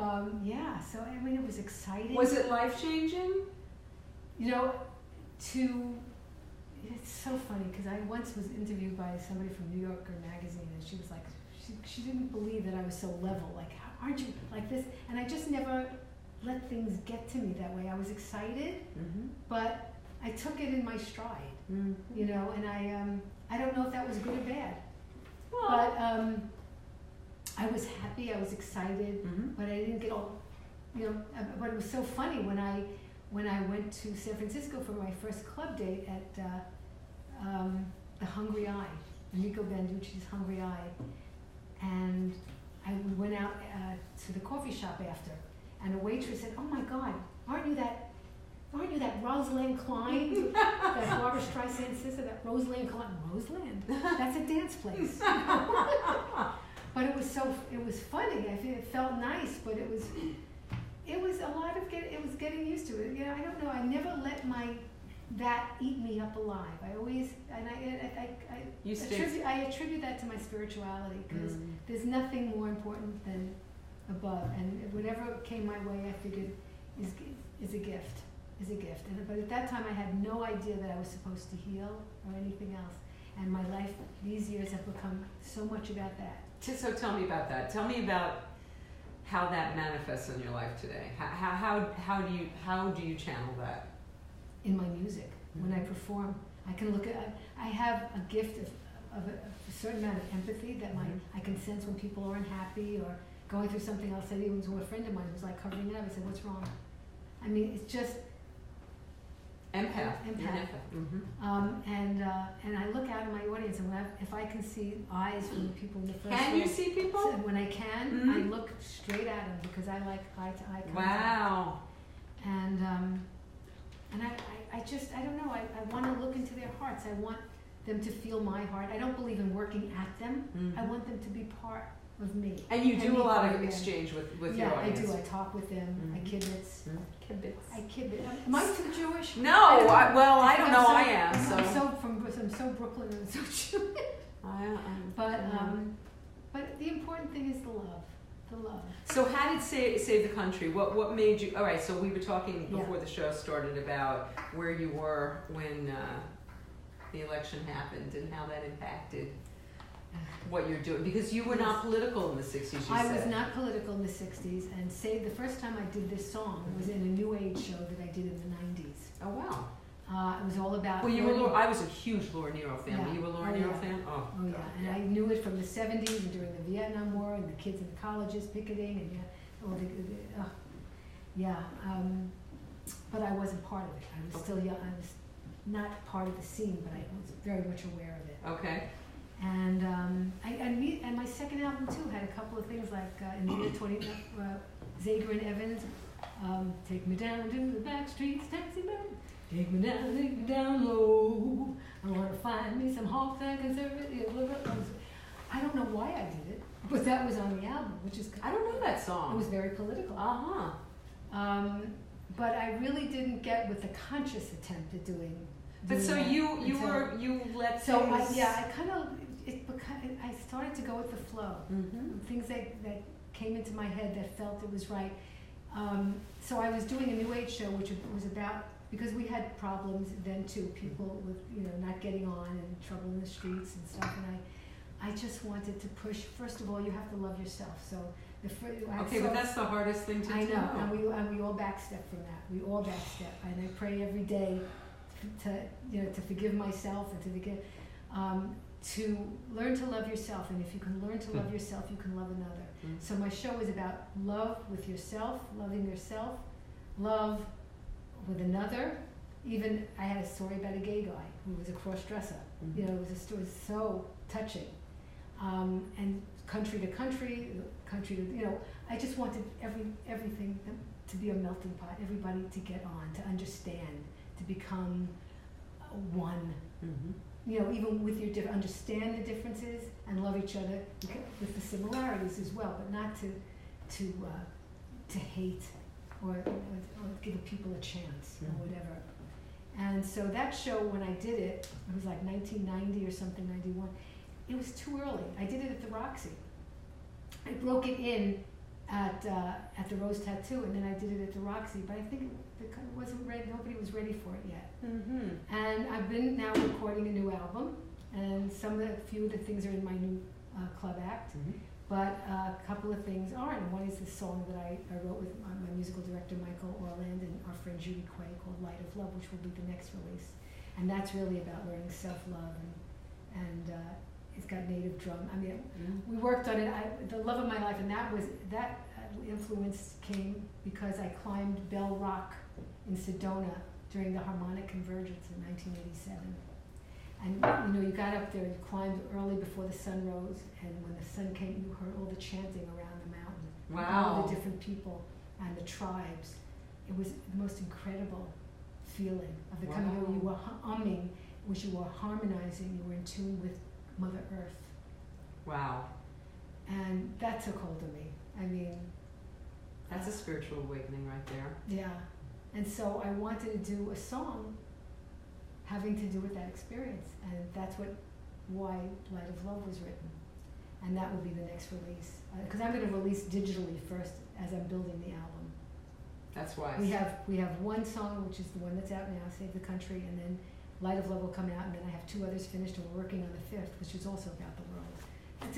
So, I mean, it was exciting. Was it life-changing? It's so funny because I once was interviewed by somebody from New Yorker magazine, and she was like, she didn't believe that I was so level. Like, how aren't you like this? And I just never let things get to me that way. I was excited, but I took it in my stride, and I don't know if that was good or bad. Well, but I was happy, I was excited, but I didn't get all, but it was so funny when I went to San Francisco for my first club date at the Hungry Eye, Enrico Banducci's Hungry Eye. And we went out to the coffee shop after, and a waitress said, "Oh my God, aren't you that Roslyn Kind, that Barbra Streisand sister, that Roslyn Kind? Roseland? That's a dance place." But it was funny. It felt nice, but it was a lot of it was getting used to it. I don't know. I never let that eat me up alive. I always, and I attribute that to my spirituality, because there's nothing more important than above, and whatever came my way, I figured is a gift. But at that time, I had no idea that I was supposed to heal or anything else. And my life, these years, have become so much about that. So tell me about that. Tell me about how that manifests in your life today. How do you channel that? In my music, when I perform, I can look at. I have a gift of a certain amount of empathy that I can sense when people aren't happy or going through something. I'll say even to a friend of mine who's like covering it up. I said, "What's wrong?" I mean, it's just empath. And I look out at my audience, and if I can see eyes from the people in the first row. Can you see people? So when I can, I look straight at them because I like eye-to-eye contact. Wow. And I just, I don't know, I want to look into their hearts. I want them to feel my heart. I don't believe in working at them. I want them to be part of me. And you do a lot of exchange with your audience. Yeah, I do. I talk with them. I kibitz. I kibitz. Am I too Jewish? No, I don't know. I am. I'm so Brooklyn and so Jewish. But the important thing is the love. The love. So how did Save the Country? What made you? All right. So we were talking before the show started about where you were when the election happened and how that impacted what you're doing, because you were not political in the 60s. I was not political in the 60s, and the first time I did this song was in a New Age show that I did in the 90s. Oh wow. It was all about. Well, I was a huge Laura Nyro fan. Yeah. Were you a Laura Nyro fan? Oh yeah. And I knew it from the 70s and during the Vietnam War and the kids in the colleges picketing and but I wasn't part of it. I was still young. I was not part of the scene, but I was very much aware of it. Okay. And and my second album too had a couple of things like in the year 20, Zager and Evans, take me down to the back streets, taxi man. Take me down low. I want to find me some hawks and conservative. I don't know why I did it, but that was on the album, which is. I don't know that song. It was very political. But I really didn't get with the conscious attempt at doing. But so that you let so things. I started to go with the flow. Things that came into my head that felt it was right. So I was doing a New Age show, which was about. Because we had problems then too, people with not getting on and trouble in the streets and stuff, and I just wanted to push. First of all, you have to love yourself. So but that's the hardest thing to do. I know, and we all backstep from that. We all backstep, and I pray every day to forgive myself and to forgive, to learn to love yourself. And if you can learn to love yourself, you can love another. So my show is about love with yourself, loving yourself, love with another. Even I had a story about a gay guy who was a cross-dresser. It was a story so touching. And country to country to, I just wanted everything to be a melting pot, everybody to get on, to understand, to become one. Even with your understand the differences and love each other with the similarities as well, but not to hate or give people a chance or whatever. And so that show, when I did it, it was like 1990 or something, 91. It was too early. I did it at the Roxy. I broke it in at the Rose Tattoo, and then I did it at the Roxy. But I think it wasn't ready. Nobody was ready for it yet. And I've been now recording a new album, and few of the things are in my new club act. But a couple of things aren't. And one is this song that I wrote with my musical director, Michael Orland, and our friend Judy Quay, called Light of Love, which will be the next release. And that's really about learning self-love. And it's got native drum. I mean, we worked on it. The love of my life, and that influence came because I climbed Bell Rock in Sedona during the harmonic convergence in 1987. And you got up there, you climbed early before the sun rose, and when the sun came, you heard all the chanting around the mountain. Wow. All the different people and the tribes. It was the most incredible feeling of the coming. You were humming, you were harmonizing, you were in tune with Mother Earth. Wow. And that took hold of me. I mean, that's a spiritual awakening right there. Yeah. And so I wanted to do a song having to do with that experience, and that's why Light of Love was written, and that will be the next release. Because I'm going to release digitally first as I'm building the album. That's wise. We have one song, which is the one that's out now, Save the Country, and then Light of Love will come out, and then I have 2 others finished, and we're working on the 5th, which is also about the world.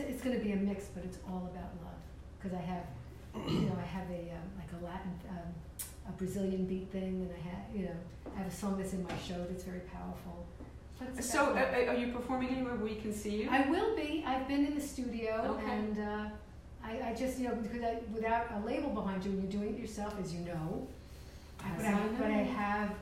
It's going to be a mix, but it's all about love, because I have I have like a Latin, a Brazilian beat thing, and I have a song that's in my show that's very powerful. So, are you performing anywhere where we can see you? I will be. I've been in the studio, okay. and I just, because without a label behind you, and you're doing it yourself, as you know, but I have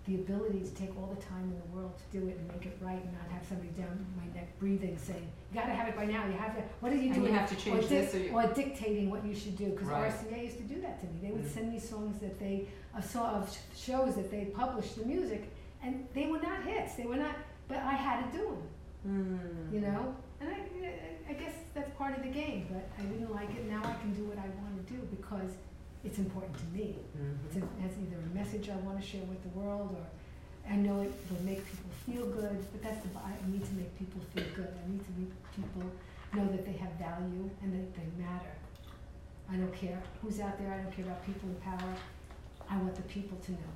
the ability to take all the time in the world to do it and make it right, and not have somebody down my neck breathing, saying, "You got to have it by now. You have to. What did you do?" And you have to change this, or dictating what you should do. Because right. RCA used to do that to me. They would send me songs that they of shows that they published the music, and they were not hits. They were not. But I had to do them. You know, and I guess that's part of the game. But I didn't like it. Now I can do what I want to do because it's important to me. It has either a message I want to share with the world, or I know it will make people feel good, but I need to make people feel good. I need to make people know that they have value and that they matter. I don't care who's out there. I don't care about people in power. I want the people to know,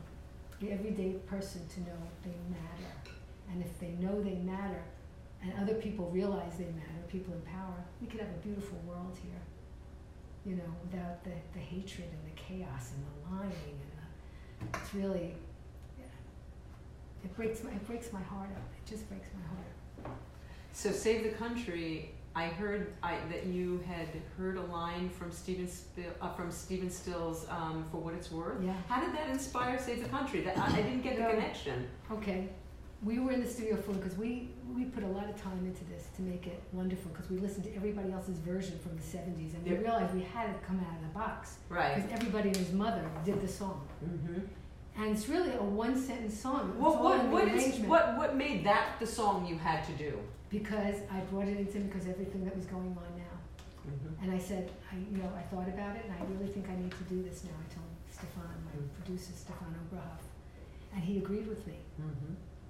the everyday person to know they matter. And if they know they matter, and other people realize they matter, people in power, we could have a beautiful world here. You know, without the hatred and the chaos and the lying, and it's really, it breaks my heart out. It just breaks my heart. So Save the Country, I heard that you had heard a line from Stephen Stills, For What It's Worth. Yeah. How did that inspire Save the Country? I didn't get the connection. Okay. We were in the studio full because we put a lot of time into this to make it wonderful, because we listened to everybody else's version from the 70s, and we realized we had it come out of the box. Right. Because everybody and his mother did the song. And it's really a one-sentence song. Well, what made that the song you had to do? Because I brought it into him because everything that was going on now. And I said, I thought about it, and I really think I need to do this now. I told Stefan, my producer, Stefan Oberhoff, and he agreed with me.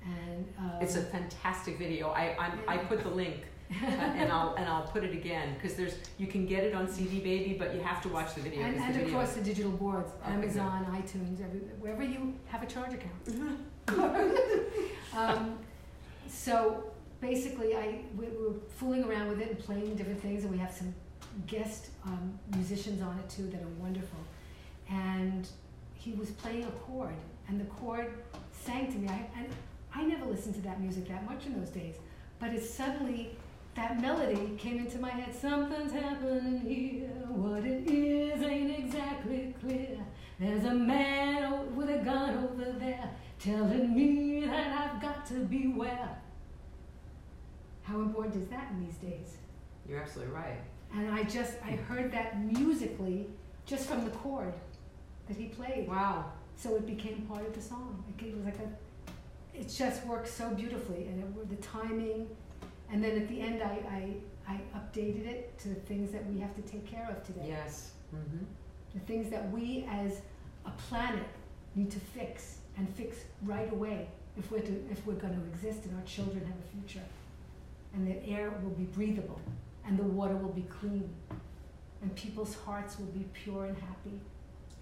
And it's a fantastic video. I put the link, and I'll put it again, because you can get it on CD Baby, but you have to watch the video. And across the digital boards, Amazon, iTunes, wherever you have a charge account. So basically, we were fooling around with it and playing different things, and we have some guest musicians on it too that are wonderful. And he was playing a chord, and the chord sang to me. I never listened to that music that much in those days, but it suddenly, that melody came into my head. Something's happening here, what it is ain't exactly clear. There's a man with a gun over there telling me that I've got to beware. How important is that in these days? You're absolutely right. And I heard that musically just from the chord that he played. Wow. So it became part of the song. It was like it just worked so beautifully, and the timing, and then at the end I updated it to the things that we have to take care of today. Yes. The things that we as a planet need to fix, and fix right away if we're going to exist and our children have a future. And the air will be breathable, and the water will be clean, and people's hearts will be pure and happy.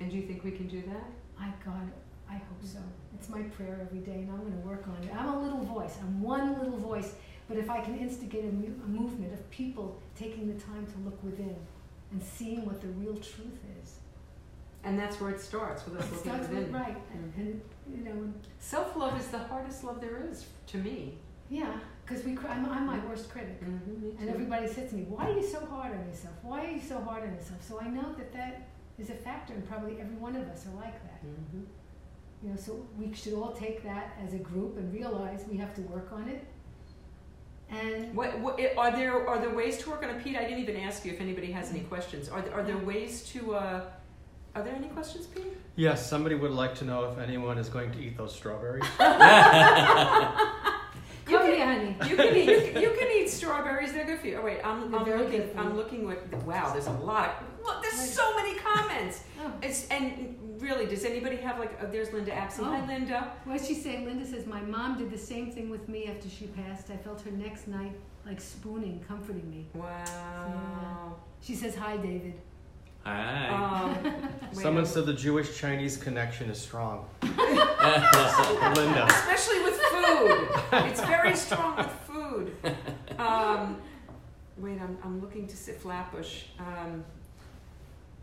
And do you think we can do that? I hope so. It's my prayer every day, and I'm going to work on it. I'm a little voice. I'm one little voice. But if I can instigate a movement of people taking the time to look within and seeing what the real truth is. And that's where it starts, with us looking within. Right. And self-love is the hardest love there is, to me. Yeah, because I'm my worst critic. And everybody says to me, "Why are you so hard on yourself? Why are you so hard on yourself?" So I know that is a factor, and probably every one of us are like that. So we should all take that as a group and realize we have to work on it. And are there ways to work on it, Pete? I didn't even ask you if anybody has any questions. Are there ways to? Are there any questions, Pete? Yes, somebody would like to know if anyone is going to eat those strawberries. You can eat strawberries. They're good for you. Oh wait, I'm looking. Wow, there's a lot. There's so many comments. And really, does anybody have there's Linda Apsey. Hi, Linda. What did she say? Linda says, "My mom did the same thing with me after she passed. I felt her next night like spooning, comforting me." Wow. So, she says, "Hi, David." Hi. Someone said the Jewish-Chinese connection is strong. Linda. Especially with food. It's very strong with food. Wait, I'm looking to see Flatbush.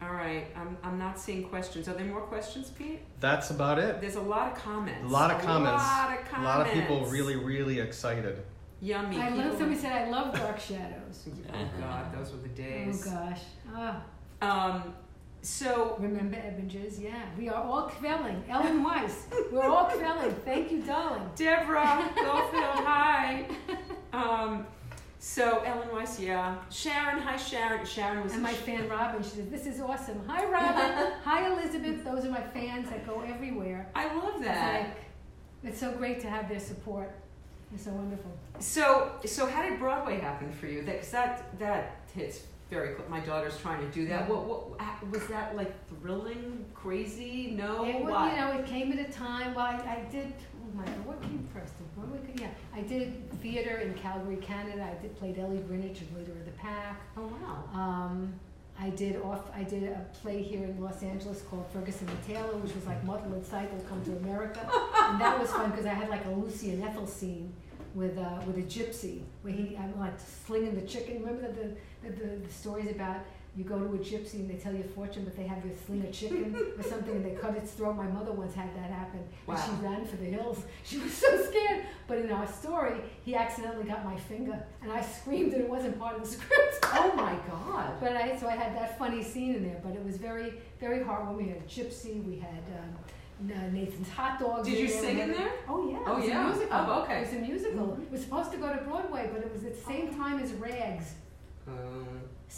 All right. I'm not seeing questions. Are there more questions, Pete? That's about it. There's a lot of comments. A lot of comments. A A lot of people really, really excited. Yummy. I love. Somebody said, "I love dark shadows." Oh God, those were the days. Oh gosh. So remember Ebingers? Yeah, we are all quelling. Ellen Weiss, we're all quelling. Thank you, darling. Deborah Goldfield, hi. So Ellen Weiss, yeah. Sharon, hi Sharon. Sharon was. And my fan Robin, she said, "This is awesome." Hi Robin. Hi Elizabeth. Those are my fans that go everywhere. I love that. It's so great to have their support. It's so wonderful. So how did Broadway happen for you? Because that hits very close. My daughter's trying to do that. Yeah. What was that like? Thrilling, crazy? No, it came at a time. Well, I did. Oh my God, what came first? Broadway? Yeah, I did theater in Calgary, Canada. I played Ellie Greenwich and Leader of the Pack. Oh wow. I did a play here in Los Angeles called Ferguson and Taylor, which was like Mottle and Cycle come to America, and that was fun because I had like a Lucy and Ethel scene with a gypsy where I'm like slinging the chicken. Remember the stories about you go to a gypsy and they tell you a fortune, but they have you sling a chicken or something and they cut its throat. My mother once had that happen. Wow. And she ran for the hills. She was so scared. But in our story, he accidentally got my finger and I screamed and it wasn't part of the script. Oh my God. But so I had that funny scene in there, but it was very, very heartwarming. We had a gypsy, we had Nathan's Hot Dogs. Did you sing in there? Oh yeah. Oh it was yeah. A musical. Oh okay. It was a musical. Mm-hmm. It was supposed to go to Broadway, but it was at the same time as Rags.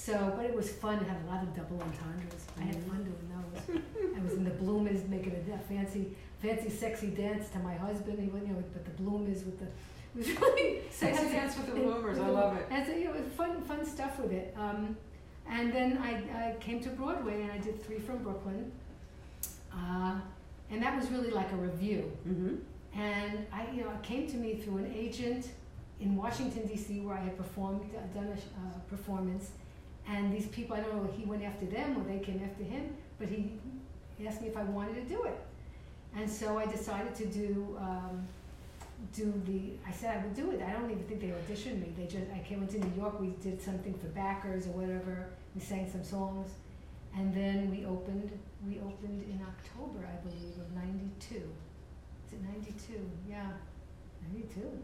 But it was fun. It had a lot of double entendres. I had fun doing those. I was in the Bloomers making a fancy, sexy dance to my husband. He went, but the Bloomers with the. It was really sexy dance with the Bloomers. I love it. And so, it was fun stuff with it. And then I came to Broadway and I did 3 from Brooklyn. And that was really like a review. Mm-hmm. And it came to me through an agent in Washington, D.C., where I had done a performance. And these people, I don't know if he went after them or they came after him, but he asked me if I wanted to do it. And so I decided to I said I would do it. I don't even think they auditioned me. I went to New York, we did something for backers or whatever. We sang some songs. And then we opened in October, I believe, of 92. Is it 92? Yeah, 92.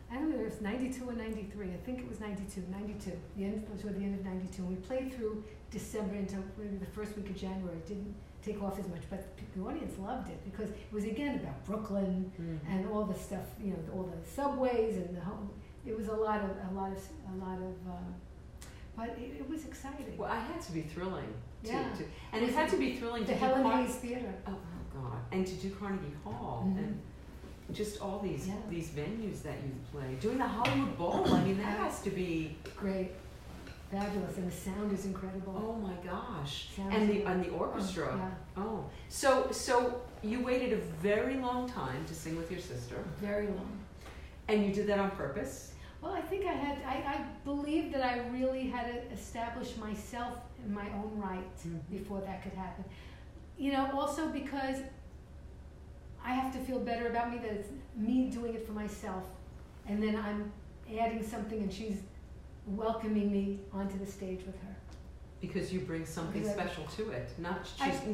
I don't know if it's 92 or 93. I think it was 92. 92. The end was toward the end of 92. And we played through December into maybe the first week of January. It didn't take off as much, but the audience loved it because it was again about Brooklyn and all the stuff, all the subways and the home. It was a lot of, but it was exciting. Well, it had to be thrilling. And it was had to be thrilling to the do Helen Hayes Theater. Oh God! And to do Carnegie Hall and just all these venues that you play, doing the Hollywood Bowl. I mean, that has to be great, fabulous, and the sound is incredible. Oh my gosh! And the orchestra. Oh. So you waited a very long time to sing with your sister. Very long. And you did that on purpose? Well, I think I believed that I really had to establish myself in my own right before that could happen. Also because I have to feel better about me, that it's me doing it for myself. And then I'm adding something and she's welcoming me onto the stage with her. Because you bring something special to it.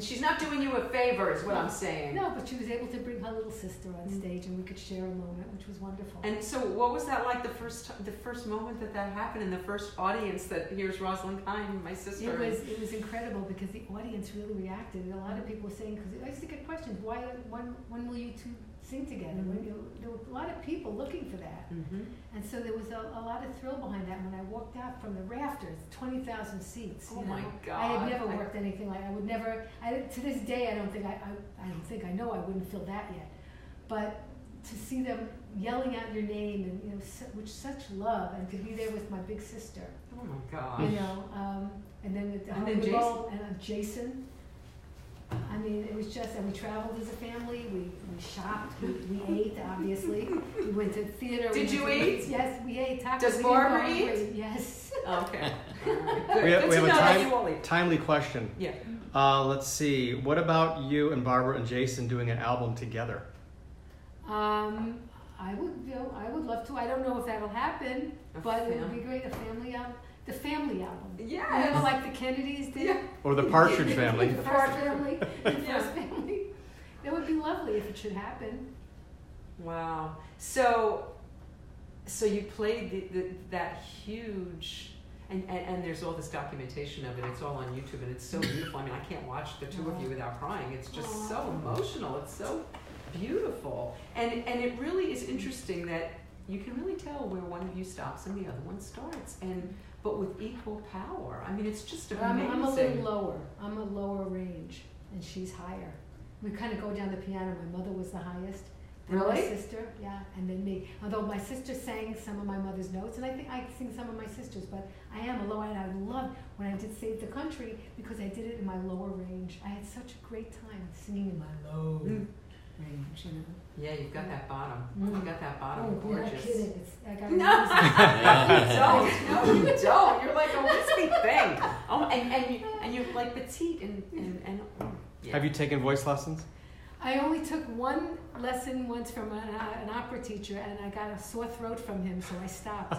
She's not doing you a favor, is what I'm saying. No, but she was able to bring her little sister on stage and we could share a moment, which was wonderful. And so what was that like the first moment that happened in the first audience that here's Roslyn Kind, my sister? It was incredible because the audience really reacted. And a lot of people were saying, because I used to get questions, when will you two sing together? There were a lot of people looking for that. And so there was a lot of thrill behind that. When I walked out from the rafters, 20,000 seats. Oh my God! I had never worked anything like. I would never. To this day, I don't think I know I wouldn't feel that yet. But to see them yelling out your name and with such love, and to be there with my big sister. Oh my gosh! And then Jason. I mean, it was just, and we traveled as a family. We shopped. We ate, obviously. We went to theater. Did you eat? Yes, we ate. Does Barbra eat? Yes. Okay. We have a timely question. Yeah. Let's see. What about you and Barbra and Jason doing an album together? I would love to. I don't know if that'll happen, but it would be great. A family album. the family album. Yes. Remember, like the Kennedys did? Yeah. Or the Partridge Family. The First Family. The First Family. That would be lovely if it should happen. Wow. So you played that huge, and there's all this documentation of it. It's all on YouTube, and it's so beautiful. I mean, I can't watch the two of you without crying. It's just so emotional. It's so beautiful, and it really is interesting that you can really tell where one of you stops and the other one starts, but with equal power. I mean, it's just amazing. I'm a little lower. I'm a lower range, and she's higher. We kind of go down the piano. My mother was the highest. Then Really? my sister, yeah, and then me. Although my sister sang some of my mother's notes, and I think I sing some of my sister's, but I am a low, and I loved when I did Save the Country because I did it in my lower range. I had such a great time singing in my low range, you know. Yeah, you've got that bottom. You've got that bottom. You're not Gorgeous. kidding. I got No, you don't. You're like a wispy thing. Oh, and you're like petite and yeah. Have you taken voice lessons? I only took one lesson once from an opera teacher, and I got a sore throat from him, so I stopped.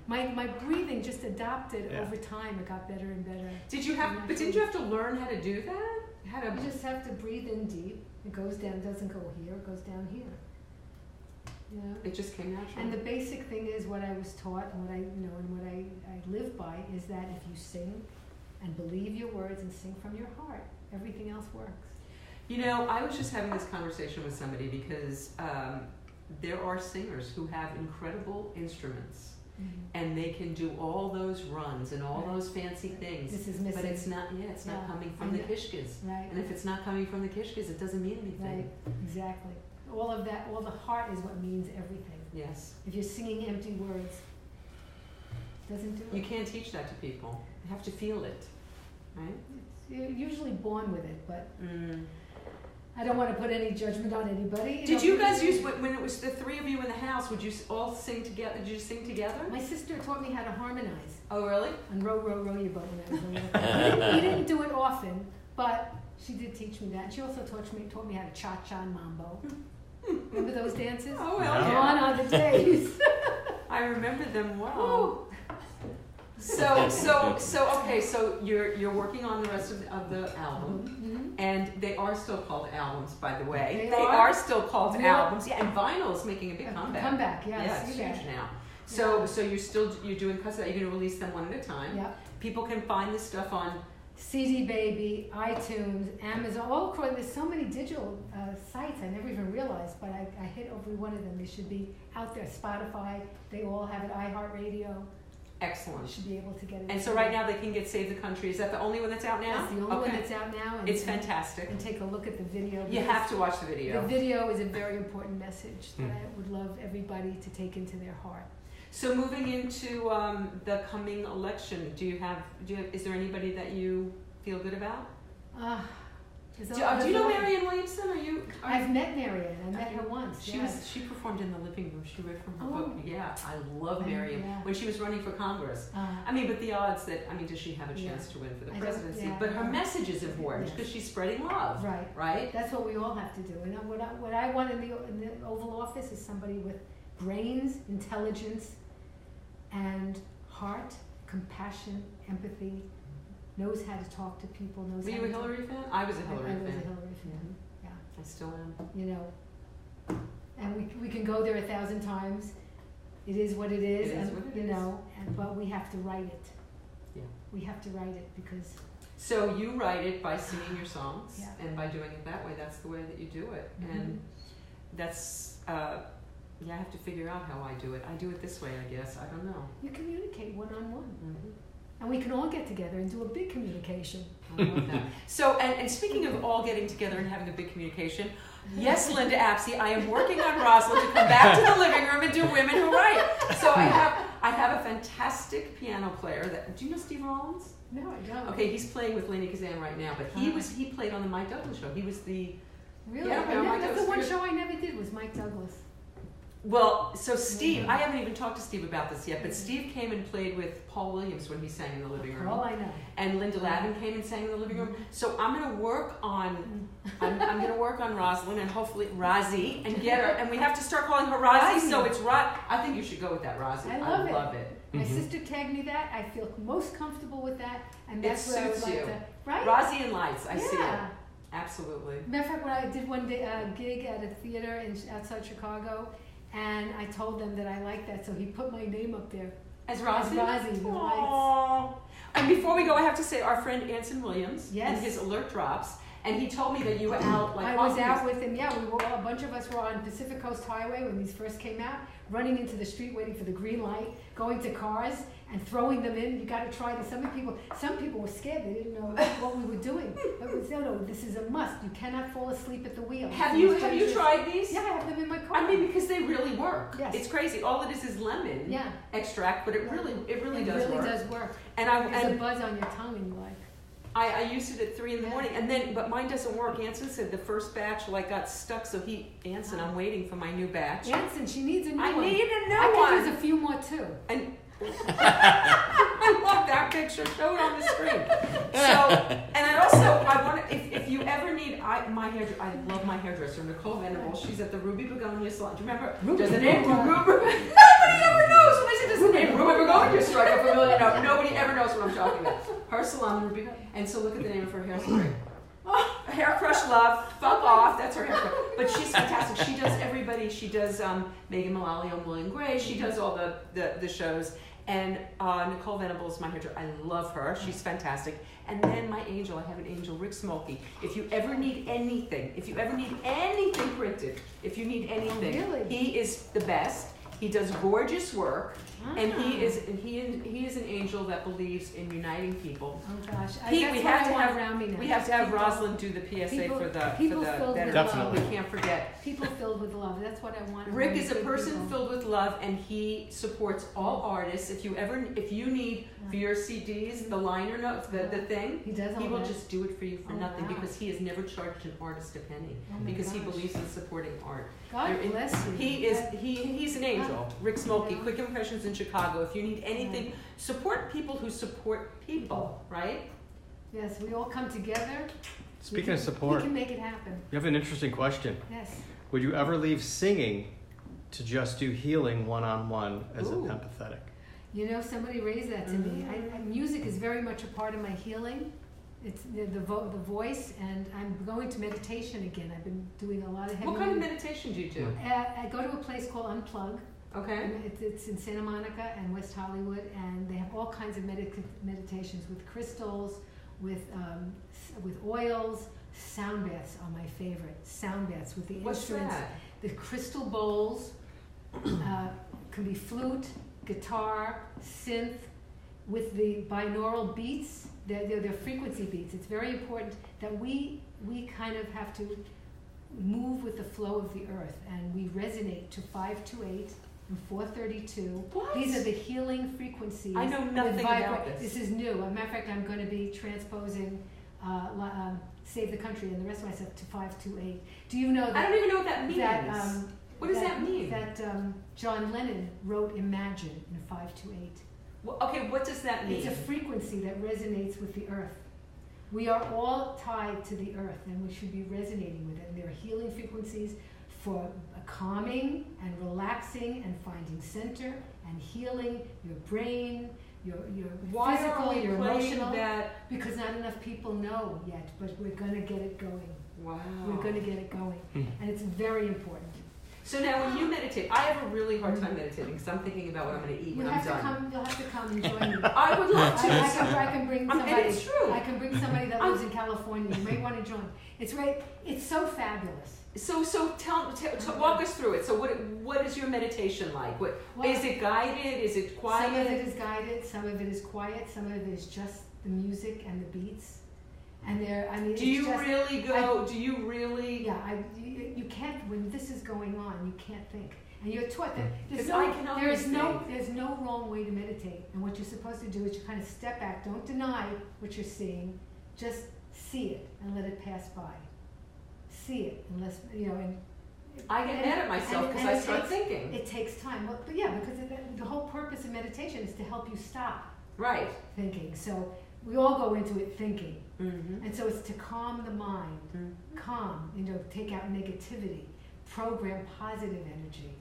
My breathing just adapted over time. It got better and better. Didn't you have to learn how to do that? You just have to breathe in deep. It goes down. It doesn't go here. It goes down here. You know? It just came naturally. And the basic thing is what I was taught, and what I live by is that if you sing and believe your words and sing from your heart, everything else works. You know, I was just having this conversation with somebody because there are singers who have incredible instruments, and they can do all those runs and all those fancy things. This is missing. But it's not coming from the kishkas. Right. And if it's not coming from the kishkas, it doesn't mean anything. Right, exactly. All of that, all the heart is what means everything. Yes. If you're singing empty words, it doesn't do it. You can't teach that to people. You have to feel it, right? You're usually born with it, but I don't want to put any judgment on anybody. Did you guys use, when it was the three of you in the house, would you all sing together? Did you sing together? My sister taught me how to harmonize. Oh, really? On Row, Row, Row Your Boat when I was little. We didn't do it often, but she did teach me that. She also taught me how to cha-cha and mambo. Remember those dances? Oh, well, yeah. Gone are the days. I remember them well. Oh. So you're working on the rest of the album, and they are still called albums, by the way. They are still called albums, yeah. And vinyl is making a big comeback. Yes. Yeah, it's huge now. So you're doing cassettes. You're going to release them one at a time. Yeah. People can find this stuff on CD Baby, iTunes, Amazon, all across. There's so many digital sites I never even realized, but I hit every one of them. They should be out there. Spotify, they all have it. iHeartRadio. Excellent. Should be able to get it. And so right now they can get Save the Country. Is that the only one that's out now? That's the only one that's out now. And, it's fantastic. And take a look at the video. You have to watch the video. The video is a very important message that I would love everybody to take into their heart. So moving into the coming election, is there anybody that you feel good about? Do you know Marianne Williamson? I've met Marianne. I met her once. She performed in the living room. She read from her book. Yeah, I love Marianne. Yeah. When she was running for Congress. But the odds does she have a chance to win for the presidency? But her message is important because she's spreading love. Right. That's what we all have to do. And what I want in the Oval Office is somebody with brains, intelligence, and heart, compassion, empathy. Knows how to talk to people. Were you a Hillary fan? I was a Hillary fan. I was a Hillary fan. Yeah. I still am. You know, and we can go there 1,000 times. It is what it is. But we have to write it. Yeah. We have to write it because. So you write it by singing your songs, and by doing it that way. That's the way that you do it, and that's. I have to figure out how I do it. I do it this way, I guess. I don't know. You communicate one-on-one. And we can all get together and do a big communication. I love that. So, and speaking of all getting together and having a big communication, yes, Linda Apsey, I am working on Roslyn to come back to the living room and do Women Who Write. So I have a fantastic piano player. Do you know Steve Rollins? No, I don't. Okay, he's playing with Lainey Kazan right now, but he played on the Mike Douglas show. He was the... Really? That's the one show I never did was Mike Douglas. Well, so Steve, I haven't even talked to Steve about this yet, but Steve came and played with Paul Williams when he sang in the living room. All I know. And Linda Lavin came and sang in the living room. So I'm going to work on, I'm going to work on Roslyn and hopefully Rozzie and get her, and we have to start calling her Rozzie. So it's I think you should go with that, Rozzie. I love it. My sister tagged me that. I feel most comfortable with that, and that's It where I would suits like you. to. Right? Rozzie and Lights, I see it. Yeah. Absolutely. Matter of fact, when I did one day, gig at a theater outside Chicago, and I told them that I liked that, so he put my name up there. As Rozzie? Rozzie with Lights. Aww. And before we go, I have to say our friend Anson Williams Yes. and his alert drops. And he told me that you were out like I was out with him, yeah. We were a bunch of us were on Pacific Coast Highway when these first came out, running into the street waiting for the green light, going to cars and throwing them in. You got to try this. Some people were scared. They didn't know what we were doing. But we said, no, this is a must. You cannot fall asleep at the wheel. Have you tried these? Yeah, I have them in my car. I mean, because they really work. Yes. It's crazy. All it is lemon extract, but it really does work. It does work. And there's a buzz on your tongue and you like. I used it at 3 in the morning, but mine doesn't work. Anson said the first batch got stuck, so Anson, I'm waiting for my new batch. Anson, she needs a new one. I need a new one. one. I could use a few more too. And I love that picture. Show it on the screen. So, and I want to, if you ever need, I love my hairdresser, Nicole Venables. She's at the Ruby Begonia Salon. Do you remember? Does the name Ruby? Nobody ever knows when I say, does the name Ruby Begonia strike a familiar note? Nobody ever knows what I'm talking about. Her salon, Ruby. And so look at the name of her hairspray. Hair Crush Love, fuck off, that's her hairspray. But she's fantastic. She does everybody. She does Megan Mullally on William Gray. She does all the shows. And Nicole Venables, my hairdresser, I love her. She's fantastic. And then my angel, I have an angel, Rick Smokey. If you ever need anything printed, if you need anything, he is the best. He does gorgeous work, and he is an angel that believes in uniting people. Oh gosh, We have to have Roslyn do the PSA for the Definitely. We can't forget. People filled with love. That's what I want. Rick is a person filled with love, and he supports all artists. If you need for your CDs the liner notes, the thing, he will just do it for you for nothing because he has never charged an artist a penny because he believes in supporting art. God bless you. He's an angel. Rick Smokey, Quick Impressions in Chicago. If you need anything, support people who support people, right? Yes, we all come together. Speaking of support, we can make it happen. You have an interesting question. Yes. Would you ever leave singing to just do healing one-on-one as an empathetic? You know, somebody raised that to me. Music is very much a part of my healing. It's the voice, and I'm going to meditation again. I've been doing a lot of heavy. What kind of meditation do you do? I go to a place called Unplug. Okay. It's in Santa Monica and West Hollywood, and they have all kinds of meditations with crystals, with oils. Sound baths are my favorite. Sound baths with the instruments. That? The crystal bowls can be flute, guitar, synth, with the binaural beats. They're frequency beats. It's very important that we kind of have to move with the flow of the earth, and we resonate to 528 and 432. What? These are the healing frequencies. I know nothing about this. This is new. As a matter of fact, I'm going to be transposing Save the Country and the rest of my stuff to 528. Do you know that? I don't even know what that means. What does that mean? That John Lennon wrote Imagine in 528. Well, okay, what does that mean? It's a frequency that resonates with the earth. We are all tied to the earth, and we should be resonating with it. And there are healing frequencies for calming and relaxing and finding center and healing your brain, your physical, your emotional. That? Because not enough people know yet, but we're going to get it going. Wow. We're going to get it going. And it's very important. So now when you meditate, I have a really hard time meditating because I'm thinking about what I'm going to eat when I'm done. You'll have to come and join me. I would love to. I can bring somebody. And it's true. I can bring somebody that lives in California. You may want to join. It's right. It's so fabulous. So walk us through it. So what is your meditation like? Is it guided? Is it quiet? Some of it is guided. Some of it is quiet. Some of it is just the music and the beats. And do you really go? You can't, when this is going on, you can't think. And you're taught that there's no wrong way to meditate. And what you're supposed to do is you kind of step back. Don't deny what you're seeing. Just see it and let it pass by. See it, unless, and I get mad at myself because I start thinking. It takes time. But yeah, because the whole purpose of meditation is to help you stop thinking. So we all go into it thinking. Mm-hmm. And so it's to calm the mind, calm, take out negativity, program positive energy.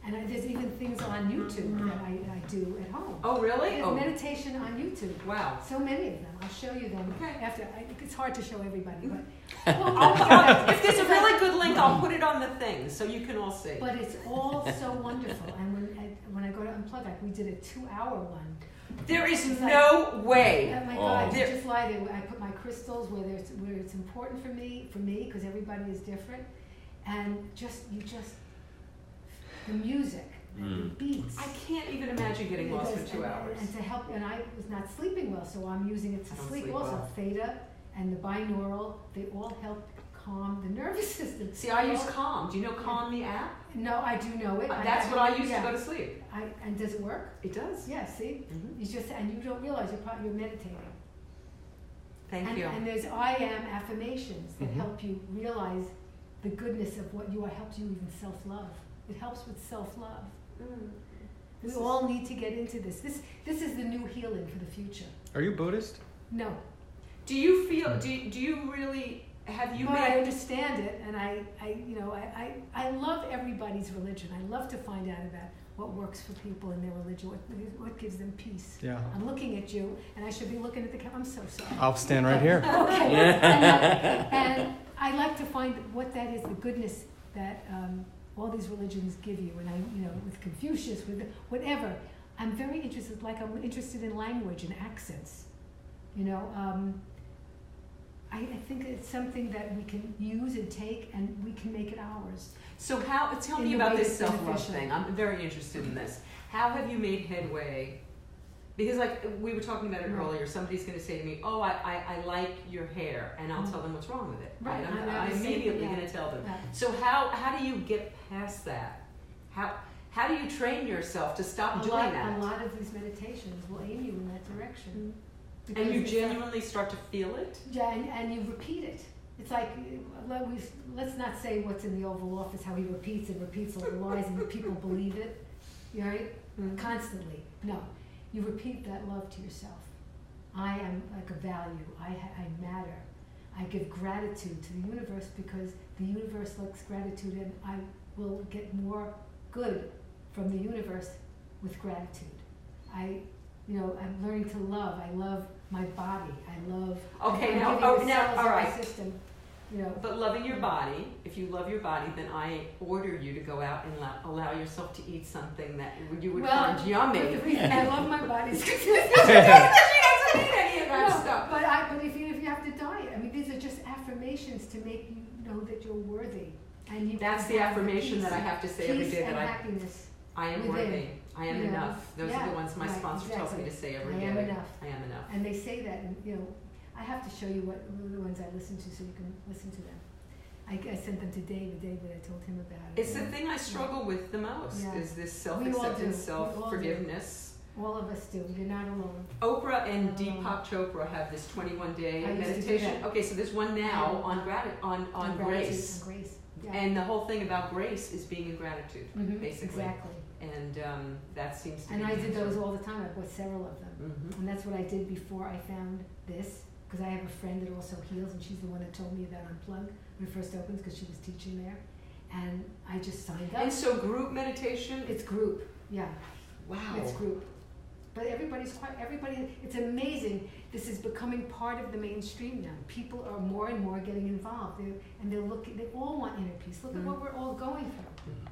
And there's even things on YouTube that I do at home. Oh, really? There's meditation on YouTube. Wow. So many of them. I'll show you them after. It's hard to show everybody, but if there's a really good link, I'll put it on the thing so you can all see. But it's all so wonderful. And when I go to Unplug, like we did a 2-hour one. There is no way. Oh my God! You just lie there. I put my crystals where it's important for me, because everybody is different, and the music, the beats. I can't even imagine getting lost for 2 hours. And to help, and I was not sleeping well, so I'm using it to sleep also. Well. Theta and the binaural, they all help calm the nervous system. See, I use Calm. Do you know Calm, the app? No, I do know it. That's what I use to go to sleep. And does it work? It does. Yeah, see? And you don't realize you're meditating. Thank you. And there's I am affirmations that help you realize the goodness of what you are, helps you even self-love. It helps with self-love. We all need to get into this. This is the new healing for the future. Are you Buddhist? No. Do you feel, do you really, have you I understand it, and I love everybody's religion. I love to find out about what works for people in their religion, what gives them peace. Yeah. I'm looking at you, and I should be looking at the camera. I'm so sorry. I'll stand right here. Okay. And I like to find what that is, the goodness that all these religions give you. And with Confucius, with whatever, I'm very interested. Like I'm interested in language and accents. I think it's something that we can use and take, and we can make it ours. So tell me about this self-love thing. I'm very interested in this. How have you made headway? Because like we were talking about it earlier, somebody's going to say to me, oh, I like your hair, and I'll tell them what's wrong with it. Right. I'm immediately going to tell them. Yeah. So how do you get past that? How do you train yourself to stop doing that? A lot of these meditations will aim you in that direction. And you genuinely start to feel it? Yeah, and you repeat it. It's like, let's not say what's in the Oval Office, how he repeats all the lies and people believe it, right? Constantly. No, you repeat that love to yourself. I am like a value. I matter. I give gratitude to the universe because the universe likes gratitude, and I will get more good from the universe with gratitude. I'm learning to love. I love my body. I love. Okay, now, all right. System, But loving your body, if you love your body, then I order you to go out and allow yourself to eat something that you would find yummy. The reason I love my body is because she doesn't eat any of that stuff. But if you have to diet, these are just affirmations to make you know that you're worthy. And that's the affirmation that I have to say every day, that happiness. I am worthy. I am enough. Those are the ones my sponsor tells me to say every day. I am enough. I am enough. And they say that, and I have to show you what the ones I listen to so you can listen to them. I sent them to David. I told him about it. It's the thing I struggle with the most, is this self-acceptance, self-forgiveness. All of us do. You're not alone. Oprah and Deepak Chopra have this 21-day meditation. Okay, so there's one now on grace. On grace. Yeah. And the whole thing about grace is being in gratitude, basically. Exactly. And that seems to be. And I did those all the time. I bought several of them. And that's what I did before I found this, because I have a friend that also heals, and she's the one that told me about Unplug when it first opened, because she was teaching there. And I just signed up. And so group meditation? It's group, yeah. Wow. It's group. But everybody, it's amazing. This is becoming part of the mainstream now. People are more and more getting involved. They all want inner peace. Look at what we're all going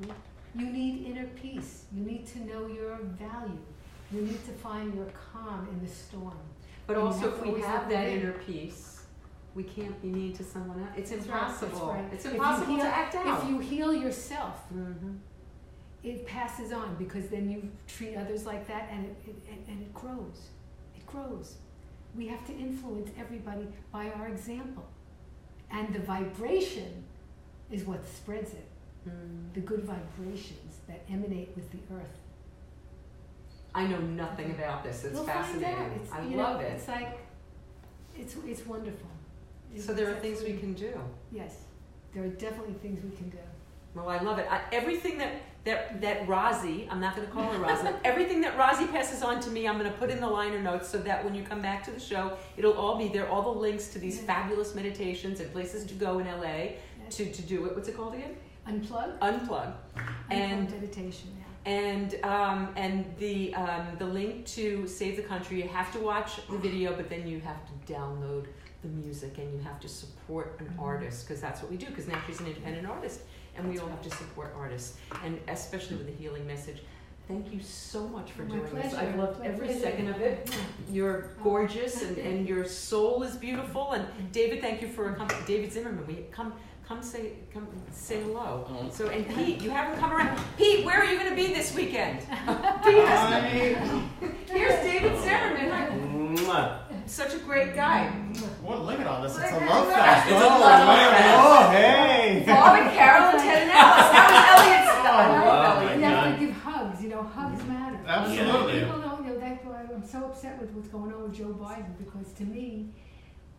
through. You need inner peace. You need to know your value. You need to find your calm in the storm. But also, if we have that inner peace, we can't be mean to someone else. It's impossible. Right. It's impossible to act out. If you heal yourself, it passes on, because then you treat others like that, and it grows. It grows. We have to influence everybody by our example. And the vibration is what spreads it. The good vibrations that emanate with the earth. I know nothing about this. It's fascinating. I love it. It's like, it's wonderful. So there are things we can do. Yes, there are definitely things we can do. Well, I love it. Everything that Rozzie, I'm not going to call her Roslyn, everything that Rozzie passes on to me, I'm going to put in the liner notes so that when you come back to the show, it'll all be there, all the links to these fabulous meditations and places to go in LA to do it. What's it called again? Unplug. Unplug. And meditation, yeah. And the link to Save the Country, you have to watch the video, but then you have to download the music and you have to support an artist, because that's what we do, because now she's an independent artist and we all have to support artists, and especially with a healing message. Thank you so much for doing this. I've loved every second of it. You're gorgeous and your soul is beautiful. And David, thank you for accompanying. David Zimmerman, come say hello. So, and Pete, you haven't come around. Pete, where are you going to be this weekend? Here's David Zimmerman. Such a great guy. Well, look at all this. It's a love fest. It's a love fest. Oh, hey. Bob and Carol and Ted and Alice. That was Elliot's style. Oh, my You have God. to give hugs. You know, hugs matter. Absolutely. People don't know. That's why I'm so upset with what's going on with Joe Biden, because to me,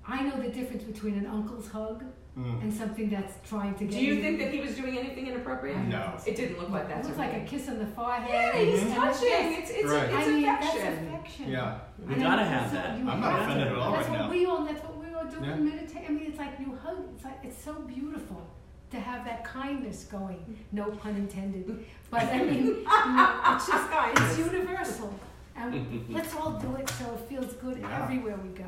I know the difference between an uncle's hug and something that's trying to get. Do you think that he was doing anything inappropriate? No. It didn't look like that. It looks like a kiss on the forehead. Yeah, he's and touching. It's Right. I mean, that's affection. affection. Yeah. We And gotta I- have so that. you I'm not have offended to. at all That's right what now. That's what we all do Yeah. in meditation. I mean, it's like you hug. It's like it's so beautiful to have that kindness going. No pun intended. But I mean, you know, it's just it's universal. And let's all do it so it feels good everywhere we go.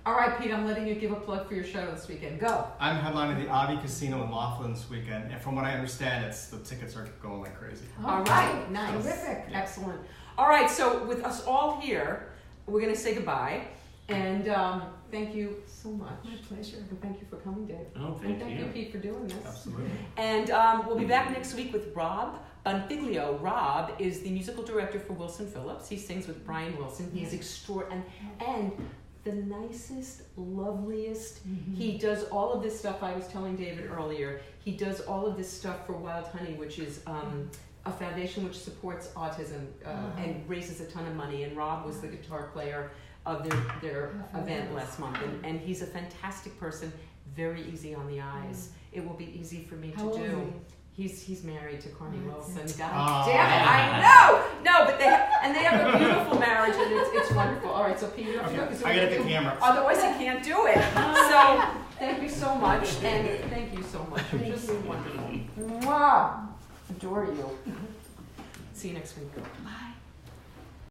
All right, Pete, I'm letting you give a plug for your show this weekend. Go. I'm headlining the Avi Casino in Laughlin this weekend, and from what I understand, the tickets are going like crazy. All right, nice. Terrific. Excellent. All right, so with us all here, we're going to say goodbye. And thank you so much. My pleasure. And thank you for coming, Dave. Oh, And thank you, you. Pete, for doing this. Absolutely. And we'll be back next week with Rob Bonfiglio. Rob is the musical director for Wilson Phillips. He sings with Brian Wilson. He's extraordinary and the nicest, loveliest. He does all of this stuff I was telling David earlier. He does all of this stuff for Wild Honey, which is a foundation which supports autism and raises a ton of money. And Rob was the guitar player of their event last month. And he's a fantastic person, very easy on the eyes. It will be easy for me to do. He's married to Carnegie Wilson. God damn it! I know. No, but they have a beautiful marriage, and it's wonderful. All right, so Pete, you have to go, 'cause I gotta get the camera. Otherwise, he can't do it. So thank you so much, and thank you so much. You're just wonderful. Mwah. Adore you. See you next week. Bye.